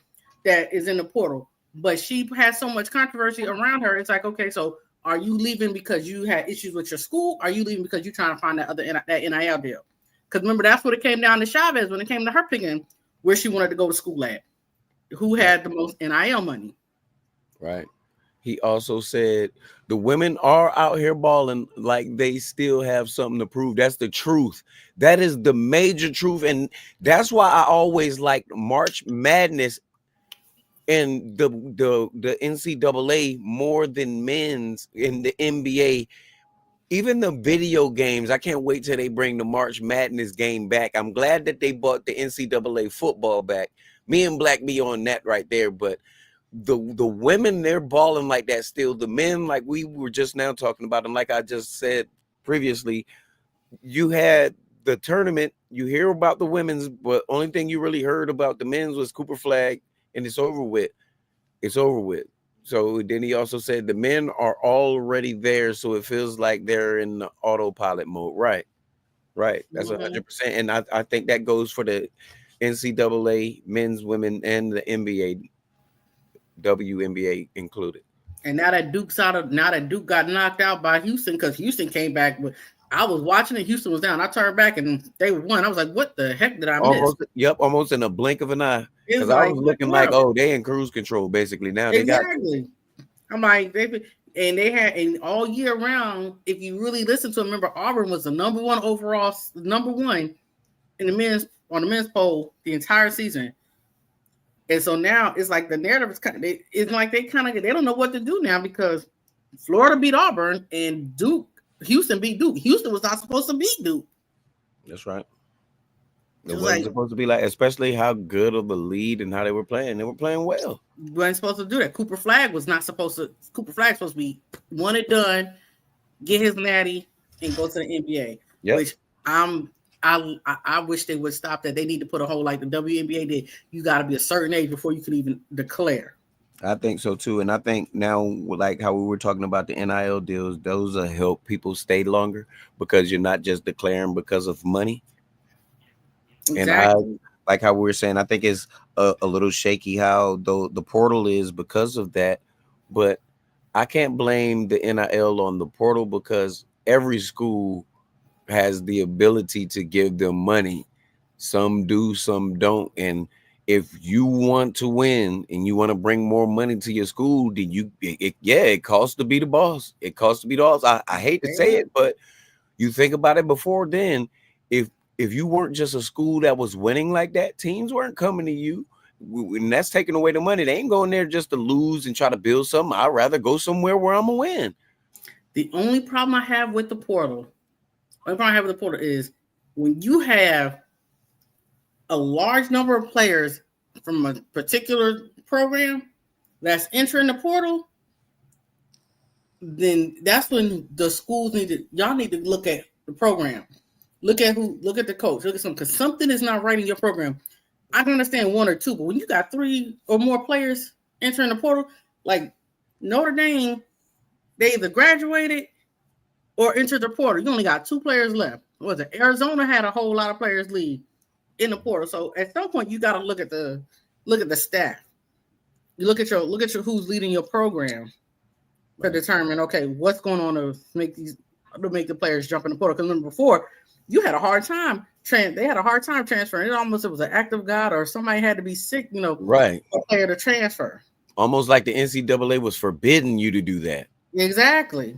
that is in the portal, but she has so much controversy around her. It's like, okay, so are you leaving because you had issues with your school? Are you leaving because you're trying to find that NIL deal? Because remember, that's what it came down to Chavez when it came to her picking where she wanted to go to school at. Who had the most NIL money? Right. He also said the women are out here balling like they still have something to prove. That's the truth. That is the major truth. And that's why I always liked March Madness and the NCAA more than men's in the NBA. Even the video games, I can't wait till they bring the March Madness game back. I'm glad that they brought the NCAA football back. Me and Black be on that right there. But the women, they're balling like that still. The men, like we were just now talking about, and like I just said previously, you had the tournament. You hear about the women's, but only thing you really heard about the men's was Cooper Flag, and it's over with. It's over with. So then he also said the men are already there, so it feels like they're in the autopilot mode. Right, right. That's Mhm. 100%, and I think that goes for the NCAA, men's, women, and the NBA, WNBA included. And now that Duke got knocked out by Houston because Houston came back. But I was watching it. Houston was down. I turned back and they won. I was like, "What the heck did I miss?" Almost, yep, almost in a blink of an eye. It's Because I like was what looking the like, world? oh, they in cruise control basically now. They got Exactly. I'm like they had and all year round. If you really listen to them, remember Auburn was the number one overall, number one in the men's poll the entire season. And so now it's like the narrative is kind of it's like they don't know what to do now because Florida beat Auburn and Houston beat Duke. Houston was not supposed to beat Duke. that's right. It It was wasn't like supposed to be like, especially how good of the lead and how they were playing. They were playing well. you weren't supposed to do that. Cooper Flag was not supposed to. Cooper Flag supposed to be one and done, get his natty, and go to the NBA. Yep. Which I wish they would stop that. They need to put a whole like the WNBA did. You got to be a certain age before you can even declare. I think so too. And I think now, like how we were talking about the NIL deals, those will help people stay longer because you're not just declaring because of money. And I Exactly. like how we were saying, I think it's a little shaky how the portal is because of that. But I can't blame the NIL on the portal because every school has the ability to give them money. Some do, some don't. And if you want to win and you want to bring more money to your school, then it costs to be the boss. It costs to be the boss. I hate to say it, but you think about it before then. If if you weren't just a school that was winning like that, teams weren't coming to you. And that's taking away the money. They ain't going there just to lose and try to build something. I'd rather go somewhere where I'm gonna win. The only problem I have with the portal, is when you have a large number of players from a particular program that's entering the portal, then that's when the schools y'all need to look at the program. Look at the coach, look at something, because something is not right in your program. I can understand one or two, but when you got three or more players entering the portal, like Notre Dame, they either graduated or entered the portal. You only got two players left. What was it? Arizona had a whole lot of players leave in the portal. So at some point you got to look at the staff. You look at your who's leading your program to determine, okay, what's going on to make the players jump in the portal. Because remember before, you had a hard time they had a hard time transferring. It was an act of God or somebody had to be sick, Right. for a player to transfer. Almost like the NCAA was forbidding you to do that. Exactly.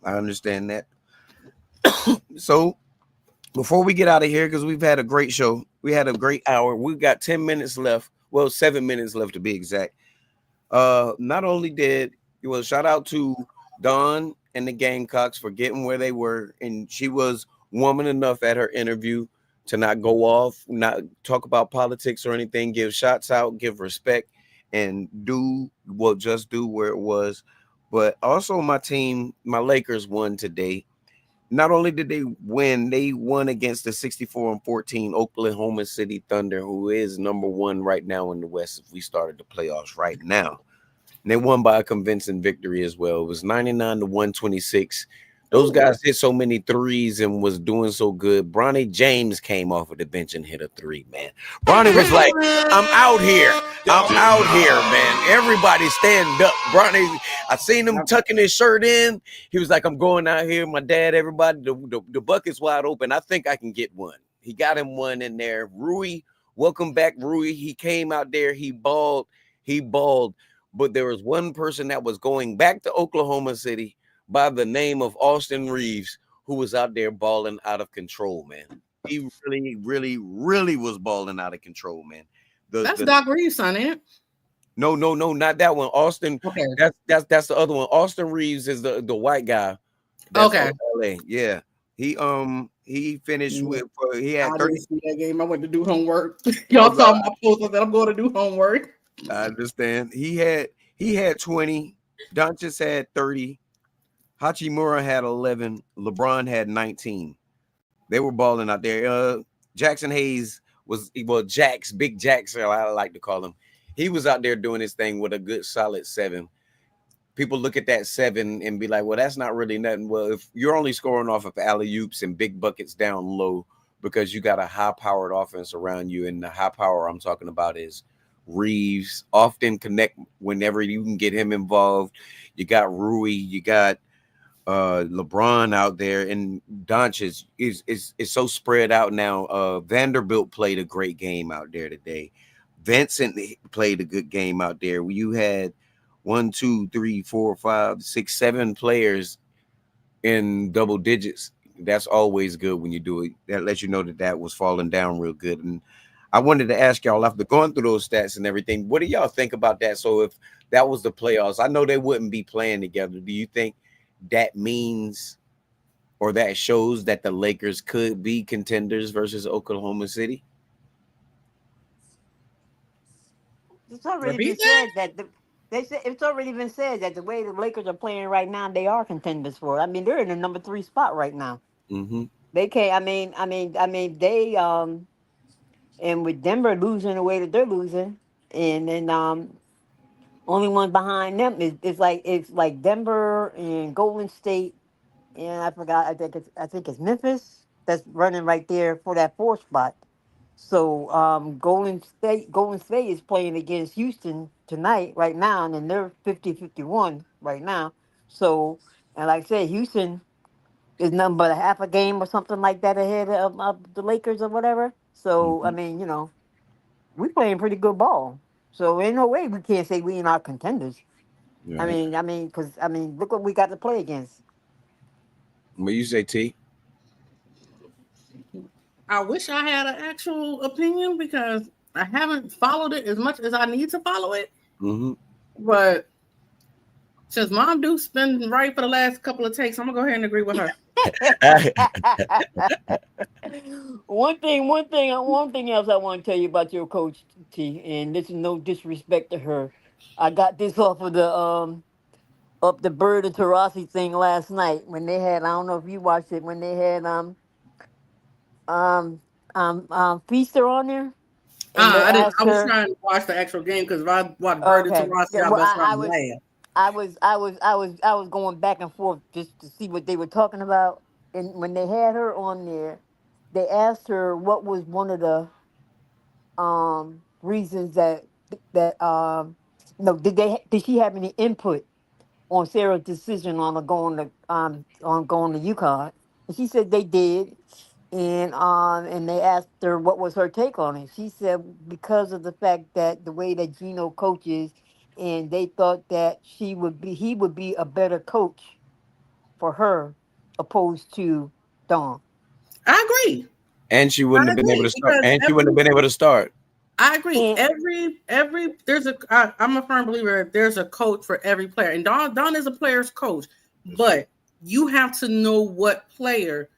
I understand that. So before we get out of here, because we've had a great show, we had a great hour. We've got 10 minutes left. Well, 7 minutes left to be exact. Not only shout out to Dawn and the Gamecocks for getting where they were, and she was woman enough at her interview to not go off, not talk about politics or anything, give shots out, give respect, and just do where it was. But also my team, my Lakers won today. Not only did they win, they won against the 64-14 Oklahoma City Thunder, who is number one right now in the West if we started the playoffs right now. And they won by a convincing victory as well. It was 99-126. Those guys hit so many threes and was doing so good. Bronny James came off of the bench and hit a three, man. Bronny was like, I'm out here. I'm out here, man. Everybody stand up. Bronny, I seen him tucking his shirt in. He was like, I'm going out here. My dad, everybody, the bucket's wide open. I think I can get one. He got him one in there. Rui, welcome back, Rui. He came out there. He balled. But there was one person that was going back to Oklahoma City by the name of Austin Reeves, who was out there balling out of control, man. He really, really, really was balling out of control, man. That's Doc Reeves' son, ain't it? No, not that one. Austin. Okay. That's the other one. Austin Reeves is the white guy. Okay. LA. Yeah. He finished with he had I 30. didn't see that game. I went to do homework. Y'all saw my post that I'm going to do homework. I understand. He had 20. Doncic had 30. Hachimura had 11. LeBron had 19. They were balling out there. Jackson Hayes Jax, Big Jax, I like to call him. He was out there doing his thing with a good solid 7. People look at that 7 and be like, well, that's not really nothing. Well, if you're only scoring off of alley oops and big buckets down low because you got a high powered offense around you, and the high power I'm talking about is Reeves, often connect whenever you can get him involved. You got Rui, you got LeBron out there, and Doncic is so spread out now. Vanderbilt played a great game out there today. Vincent played a good game out there. You had 1, 2, 3, 4, 5, 6, 7 players in double digits. That's always good when you do it. That lets you know that was falling down real good. And I wanted to ask y'all, after going through those stats and everything, what do y'all think about that? So if that was the playoffs, I know they wouldn't be playing together. Do you think that means or that shows that the Lakers could be contenders versus Oklahoma City? It's already been Repeat that. said that they said it's already been said that the way the Lakers are playing right now, they are contenders for it. I mean, they're in the number 3 spot right now. Mm-hmm. They can't. They and with Denver losing the way that they're losing, and then only one behind them is like Denver and Golden State, and I forgot. I think it's Memphis that's running right there for that 4th spot. So Golden State is playing against Houston tonight right now, and they're 50-51 right now. So, and like I said, Houston is nothing but a half a game or something like that ahead of the Lakers or whatever. So I Mm-hmm. mean, we playing pretty good ball. So ain't no way we can't say we ain't our contenders. I Right. mean, because look what we got to play against. What you say, T? I wish I had an actual opinion because I haven't followed it as much as I need to follow it. Mm-hmm. But since Mom Duke's been right for the last couple of takes, I'm gonna go ahead and agree with her. One thing else I want to tell you about your coach T, and this is no disrespect to her. I got this off of the Bird and Tarasi thing last night when they had. I don't know if you watched it when they had Feaster on there, and they I didn't. asked I was her. trying to watch the actual game because if I watch Bird and Okay, Tarasi, yeah, I well, bust out and laugh. I was going back and forth just to see what they were talking about, and when they had her on there, they asked her what was one of the reasons that no, did she have any input on Sarah's decision on going to UConn? And she said they did, and they asked her what was her take on it. She said because of the fact that the way that Gino coaches, and they thought that he would be a better coach for her opposed to Dawn. I agree. And she wouldn't I have been able agree to start. because And she wouldn't have every been able to start. I agree. And Every there's a I'm a firm believer there's a coach for every player. And Don is a player's coach, That's right. but you have to know what player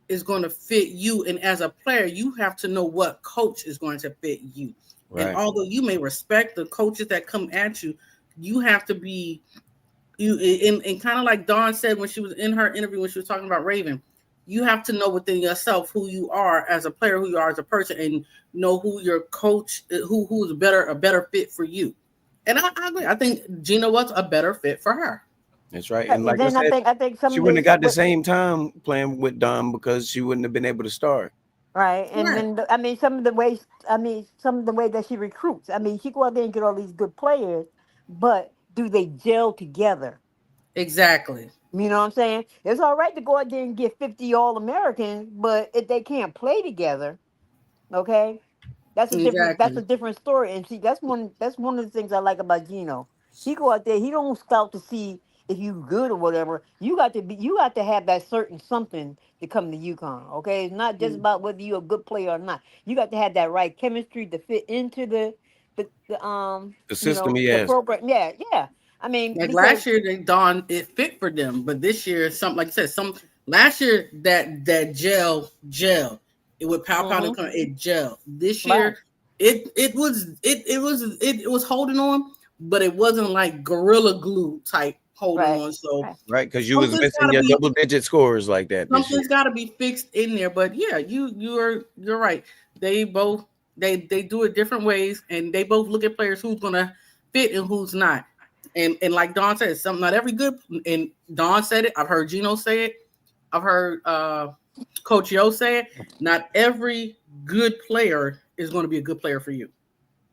is going to fit you. And as a player, you have to know what coach is going to fit you. And Right. although you may respect the coaches that come at you, you have to be you and kind of like Dawn said when she was in her interview when she was talking about Raven, you have to know within yourself who you are as a player, who you are as a person, and know who your coach, who is a better fit for you. And I agree. I think Gina was a better fit for her. That's right. right, And and like I then I said, think I think some she of wouldn't have this. got the same time playing with Dom because she wouldn't have been able to start. Right, and Right. then some of the way that she recruits. I mean, she go out there and get all these good players, but do they gel together? Exactly. You know what I'm saying? It's all right to go out there and get 50 All Americans, but if they can't play together, okay, that's a Exactly. different story. And see, that's one of the things I like about Gino. He go out there, he don't scout to see if you good or whatever. You got to have that certain something to come to UConn. Okay, it's not just about whether you're a good player or not. You got to have that right chemistry to fit into the The system he the has. program. Yeah, yeah. I mean, Like because last year, they Dawn it fit for them, but this year, something like I said, some last year that gel it would pow hmm it gel. This right. year it was holding on, but it wasn't like gorilla glue type holding Right. on. So Right. Right, because you was something's missing got to your be double-digit scores like that this year. something's got to be fixed in there. But yeah, you're right. They both they do it different ways, and they both look at players who's gonna fit and who's not. And like Don said, some not every good. And Don said it. I've heard Gino say it. I've heard Coach Yo say it. Not every good player is going to be a good player for you.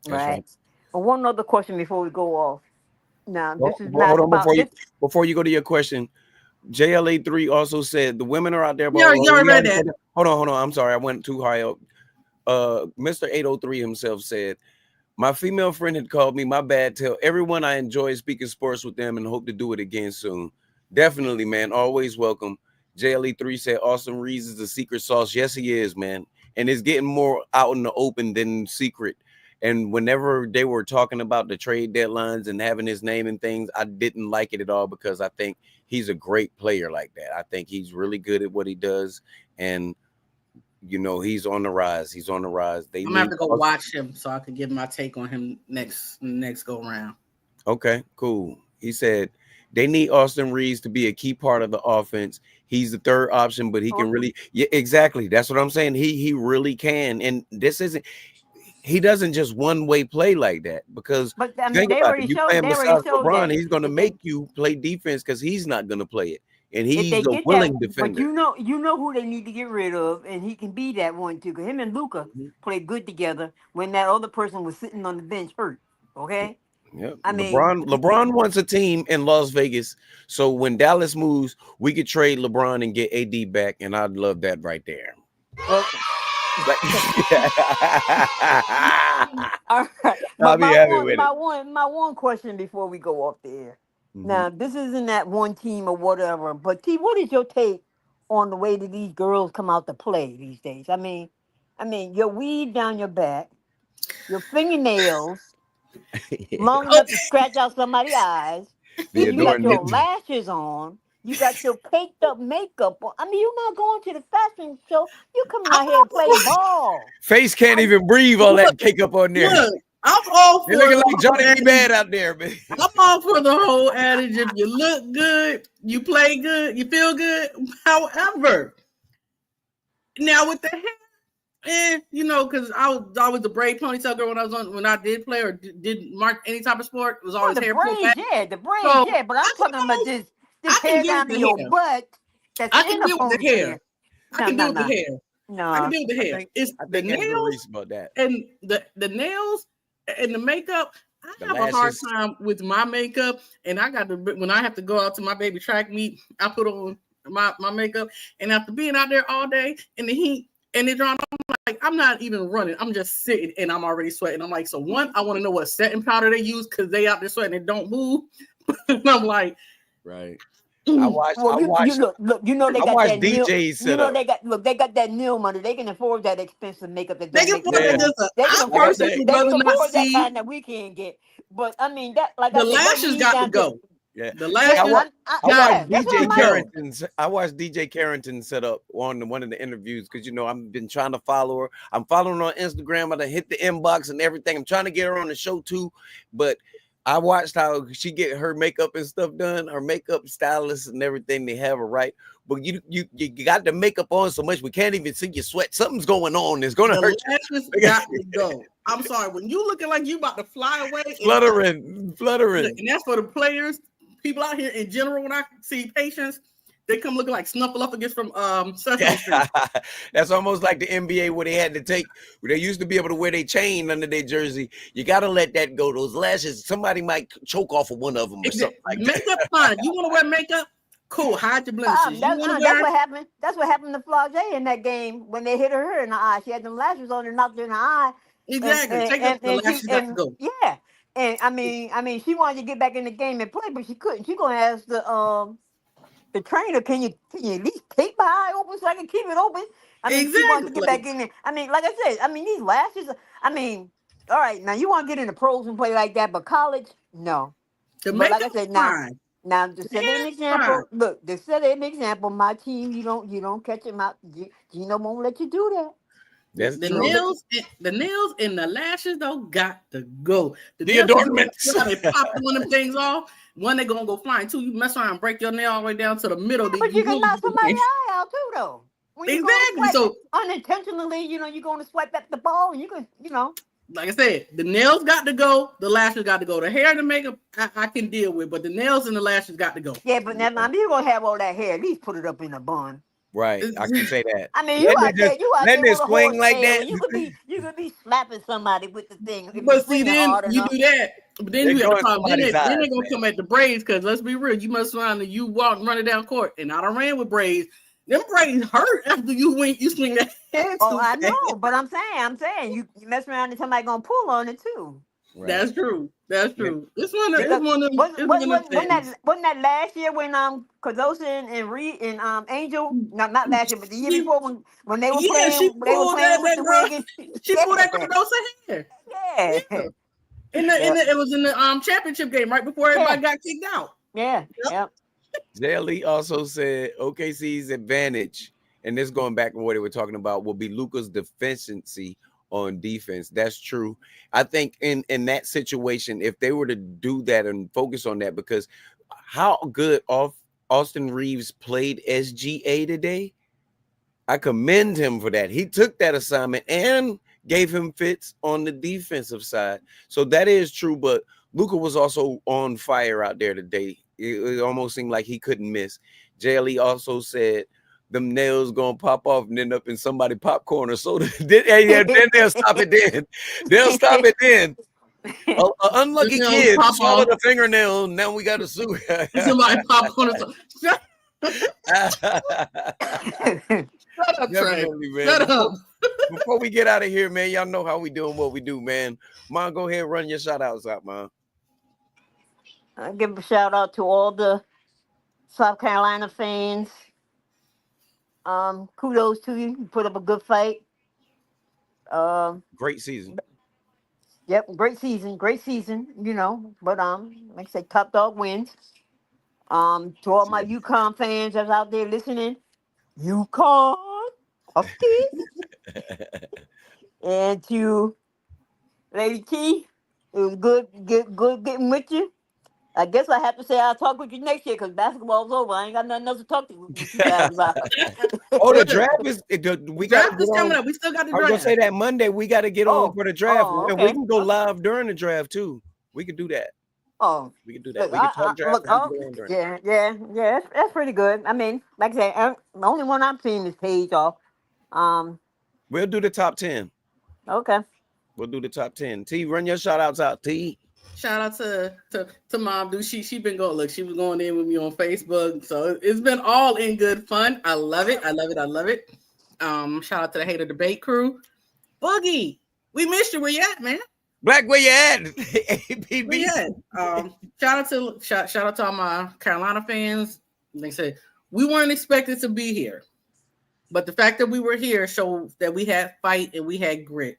That's Right. right. Well, one other question before we go off. Now, Well, this is hold not on about this. before you go to your question. JLA3 also said the women are out there. You already, But you already we read already that. said that. Hold on. I'm sorry, I went too high up. Mr. 803 himself said, my female friend had called me. My bad. Tell everyone I enjoy speaking sports with them and hope to do it again soon. Definitely, man. Always welcome. JLE3 said Austin Reeves is the secret sauce. Yes, he is, man. And it's getting more out in the open than secret. And whenever they were talking about the trade deadlines and having his name and things, I didn't like it at all because I think he's a great player like that. I think he's really good at what he does. And, you know, he's on the rise. He's on the rise. They I'm gonna have need to go watch him so I can give my take on him next go round. Okay, cool. He said they need Austin Reeves to be a key part of the offense. He's the third option, but he can really, yeah, exactly. That's what I'm saying. He really can. And this isn't, he doesn't just one way play like that because But I mean, think they about it. already You showed. playing They already besides showed LeBron, that he's going to if they make you play defense because he's not going to play it, and if they he's a get that. willing But defender. you know who they need to get rid of, and he can be that one too. Cause him and Luca Mhm. played good together when that other person was sitting on the bench hurt. Okay, Yep. I mean, LeBron wants a team in Las Vegas. So when Dallas moves, we could trade LeBron and get AD back, and I'd love that right there. well, Like, all right. I'll But be happy with it. my one question before we go off the air. Mhm. Now, this isn't that one team or whatever, but T, what is your take on the way that these girls come out to play these days? I mean, your weave down your back, your fingernails long Oh, enough to scratch out somebody's eyes, The and you got adoring your ninja. lashes on. You got your caked up makeup on. I mean, you're not going to the fashion show. You coming I'm out here to all play ball. Face can't even breathe. All for that cake up on there. look. I'm all They're for looking the like whole Johnny B. adage. Bad out there, man. I'm all for the whole adage. If you look good, you play good, you feel good. However, now with the hair, you know, because I was always the braid ponytail girl when I did play or did mark any type of sport. It was Well, always hair pulled back. the braids, So yeah. But I'm I can talking about this I can hair deal with down to the your hair. butt that's I in can a deal with the hair. ponytail. I No, can no, deal with the no, hair. I can no. deal with the hair. It's I the think Angela nails Reese about that. and the nails and the makeup. I The have a hard lashes. time with my makeup, and I got to when I have to go out to my baby track meet. I put on my makeup, and after being out there all day in the heat and it drawn, I'm like, I'm not even running. I'm just sitting, and I'm already sweating. I'm like, so one, I want to know what setting powder they use because they out there sweating and don't move. And I'm like, Right. I mm, watched. Well, I you watched. look. You know they I got watched that nail. DJs You set know up. they got look. They got that nail money. They can afford that expensive makeup that they don't can make put no that. Yeah. sense. Just They can I Like I afford said. personally would they can rather not afford that see kind that we can't get. But I mean that, like I the said, your lashes. weave Got to down to go. Yeah. The Hey, yeah. lashes I got watched Yeah, that's what to DJ I'm like. go. Carrington's. I watched DJ Carrington set up on one of the interviews because you know I've been trying to follow her. I'm following her on Instagram. I done hit the inbox and everything. I'm trying to get her on the show too, but I watched how she get her makeup and stuff done. Her makeup stylist and everything. They have her right, but you got the makeup on so much we can't even see your sweat. Something's going on. It's gonna The hurt lashes you. got to go. I'm sorry. When you looking like you about to fly away, and fluttering. that's for the players, people out here in general. When I see patients, they come looking like Snuffleupagus from Sesame Street. That's almost like the NBA where they had to take. Where they used to be able to wear their chain under their jersey. You got to let that go. Those lashes, somebody might choke off of one of them or something like that. Makeup fine. If you want to wear makeup, cool. Hide your blemishes. You want to That's wear what happened. That's what happened to Flau'jae in that game when they hit her in the eye. She had them lashes on and knocked her in the eye, exactly. Take the and lashes got to go. yeah, and I mean, she wanted to get back in the game and play, but she couldn't. She gonna ask the trainer, can you at least keep my eye open so I can keep it open? I mean, she wanted Exactly. to get Like back in there. I mean, like I said, I mean these lashes. I mean, all right, now you want to get in the pros and play like that, but college, no. the But like I makeup said, fine. now to set an Hair fine. example, look, to set an example, my team, you don't catch him out. Gino won't let you do that. That's The true. nails and the lashes though got to go. The adornments. How they pop one of them things off. One they gonna go flying. Two, you mess around and break your nail all the way down to the middle. But you can knock somebody's eye out too, though. When you go to Exactly. swipe So unintentionally, you're going to swipe at the ball, and you can, like I said, the nails got to go. The lashes got to go. The hair and the makeup I can deal with, but the nails and the lashes got to go. Yeah, but never mind. You're gonna have all that hair. At least put it up in a bun. Right, I can say that. I mean, you out there let me with a swing horse like tail, that. and you could be slapping somebody with the thing. If But you see, swing it then hard you enough. do that. But then you have the problem. Then they eyes, gonna come at the braids because let's be real. You mess around and you walk running down court, and I done ran with braids. Them braids hurt after you swing that head. Oh, I know, but I'm saying you mess around and somebody gonna pull on it too. Right. That's true. That's true. It's one of them. Wasn't that last year when Cardoso and Reed and Angel not last year but the year before when they were playing with the wig she pulled that Cardoso hair. Yeah. It was in the championship game right before everybody got kicked out. Yeah. Yep. Jay Lee also said OKC's advantage, and this going back to what they were talking about, will be Luka's deficiency on defense. That's true. I think in that situation, if they were to do that and focus on that, because how good Austin Reeves played SGA today, I commend him for that. He took that assignment and gave him fits on the defensive side. So that is true, but Luka was also on fire out there today. It almost seemed like he couldn't miss. Jay Lee also said them nails gonna pop off and end up in somebody popcorn or soda. Then they'll stop it then. They'll stop it then. Unlucky kid swallowed a fingernail. Now we got to sue. Somebody popcorn or something. Shut up, Trey. Shut up. Before we get out of here, man, y'all know how we doing what we do, man. Mom, go ahead, run your shout outs out, man. I'll give a shout out to all the South Carolina fans. Kudos to you. You put up a good fight. Great season. Yep, great season. But like I said, top dog wins. To all my UConn fans that's out there listening, UConn, okay. And to Lady T, it was good getting with you. I guess I have to say I'll talk with you next year because basketball's over. I ain't got nothing else to talk to you guys about. Oh, the draft is coming up. We still got the draft. I was gonna say that Monday we got to get on for the draft, and we can go live during the draft too. We could do that. Oh, we can do that. Look, we can talk draft. Yeah. That's pretty good. I mean, like I said, the only one I'm seeing is Paige off. We'll do the top 10. Okay. We'll do the top 10. T, run your shout outs out. T. Shout out to Mom, dude. She been going. Look, she was going in with me on Facebook, so it's been all in good fun. I love it. Shout out to the Hater Debate crew. Boogie, we missed you. Where you at, man? Black, where you at? APB. Where you at? Shout out to all my Carolina fans. Like I said, we weren't expected to be here, but the fact that we were here showed that we had fight and we had grit.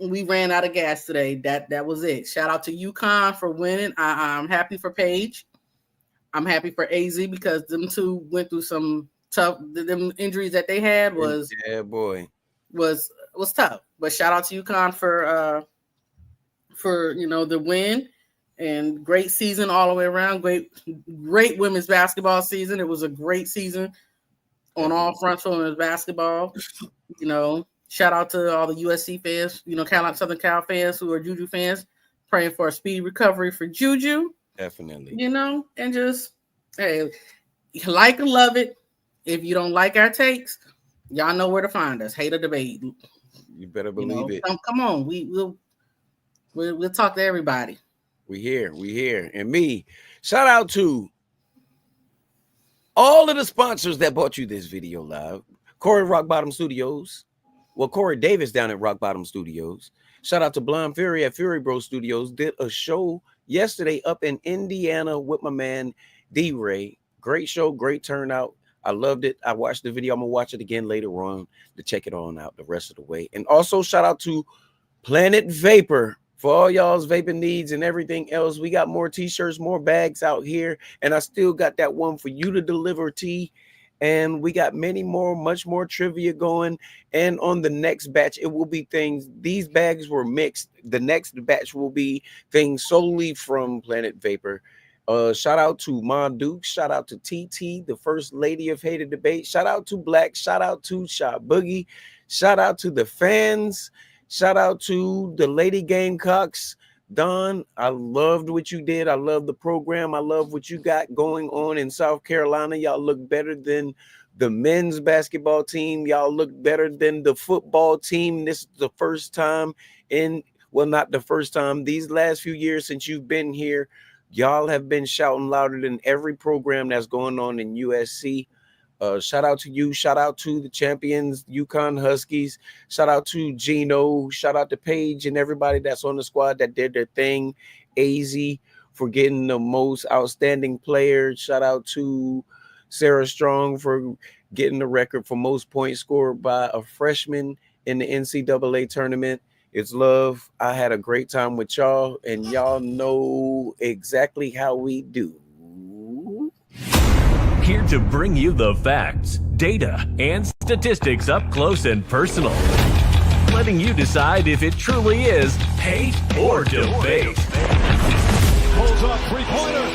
We ran out of gas today. That was it. Shout out to UConn for winning. I'm happy for Paige. I'm happy for AZ because them two went through some tough. Them injuries that they had was tough. But shout out to UConn for the win and great season all the way around. Great women's basketball season. It was a great season on all fronts for women's basketball. Shout out to all the USC fans, Carolina Southern Cal fans who are Juju fans, praying for a speedy recovery for Juju. Definitely. And just, hey, you like and love it. If you don't like our takes, y'all know where to find us. Hater Debate. You better believe it. Come on. We'll talk to everybody. We here. And me, shout out to all of the sponsors that bought you this video live. Corey Rock Bottom Studios. Well, Corey Davis down at Rock Bottom Studios. Shout out to Blonde Fury at Fury Bro Studios. Did a show yesterday up in Indiana with my man D-Ray. Great show, great turnout. I loved it. I watched the video. I'm going to watch it again later on to check it on out the rest of the way. And also shout out to Planet Vapor for all y'all's vaping needs and everything else. We got more t-shirts, more bags out here. And I still got that one for you to deliver, T. And we got much more trivia going. And on the next batch, it will be things. These bags were mixed. The next batch will be things solely from Planet Vapor. Shout out to Ma Duke. Shout out to TT, the first lady of Hated Debate. Shout out to Black. Shout out to Shot Boogie. Shout out to the fans. Shout out to the Lady Gamecocks. Don, I loved what you did. I love the program. I love what you got going on in South Carolina. Y'all look better than the men's basketball team. Y'all look better than the football team. This is the first time not the first time, these last few years since you've been here, y'all have been shouting louder than every program that's going on in USC. Shout out to you. Shout out to the champions, UConn Huskies. Shout out to Gino. Shout out to Paige and everybody that's on the squad that did their thing. AZ for getting the most outstanding player. Shout out to Sarah Strong for getting the record for most points scored by a freshman in the NCAA tournament. It's love. I had a great time with y'all, and y'all know exactly how we do. Here to bring you the facts, data, and statistics up close and personal. Letting you decide if it truly is hate or debate. Pulls off three-pointer.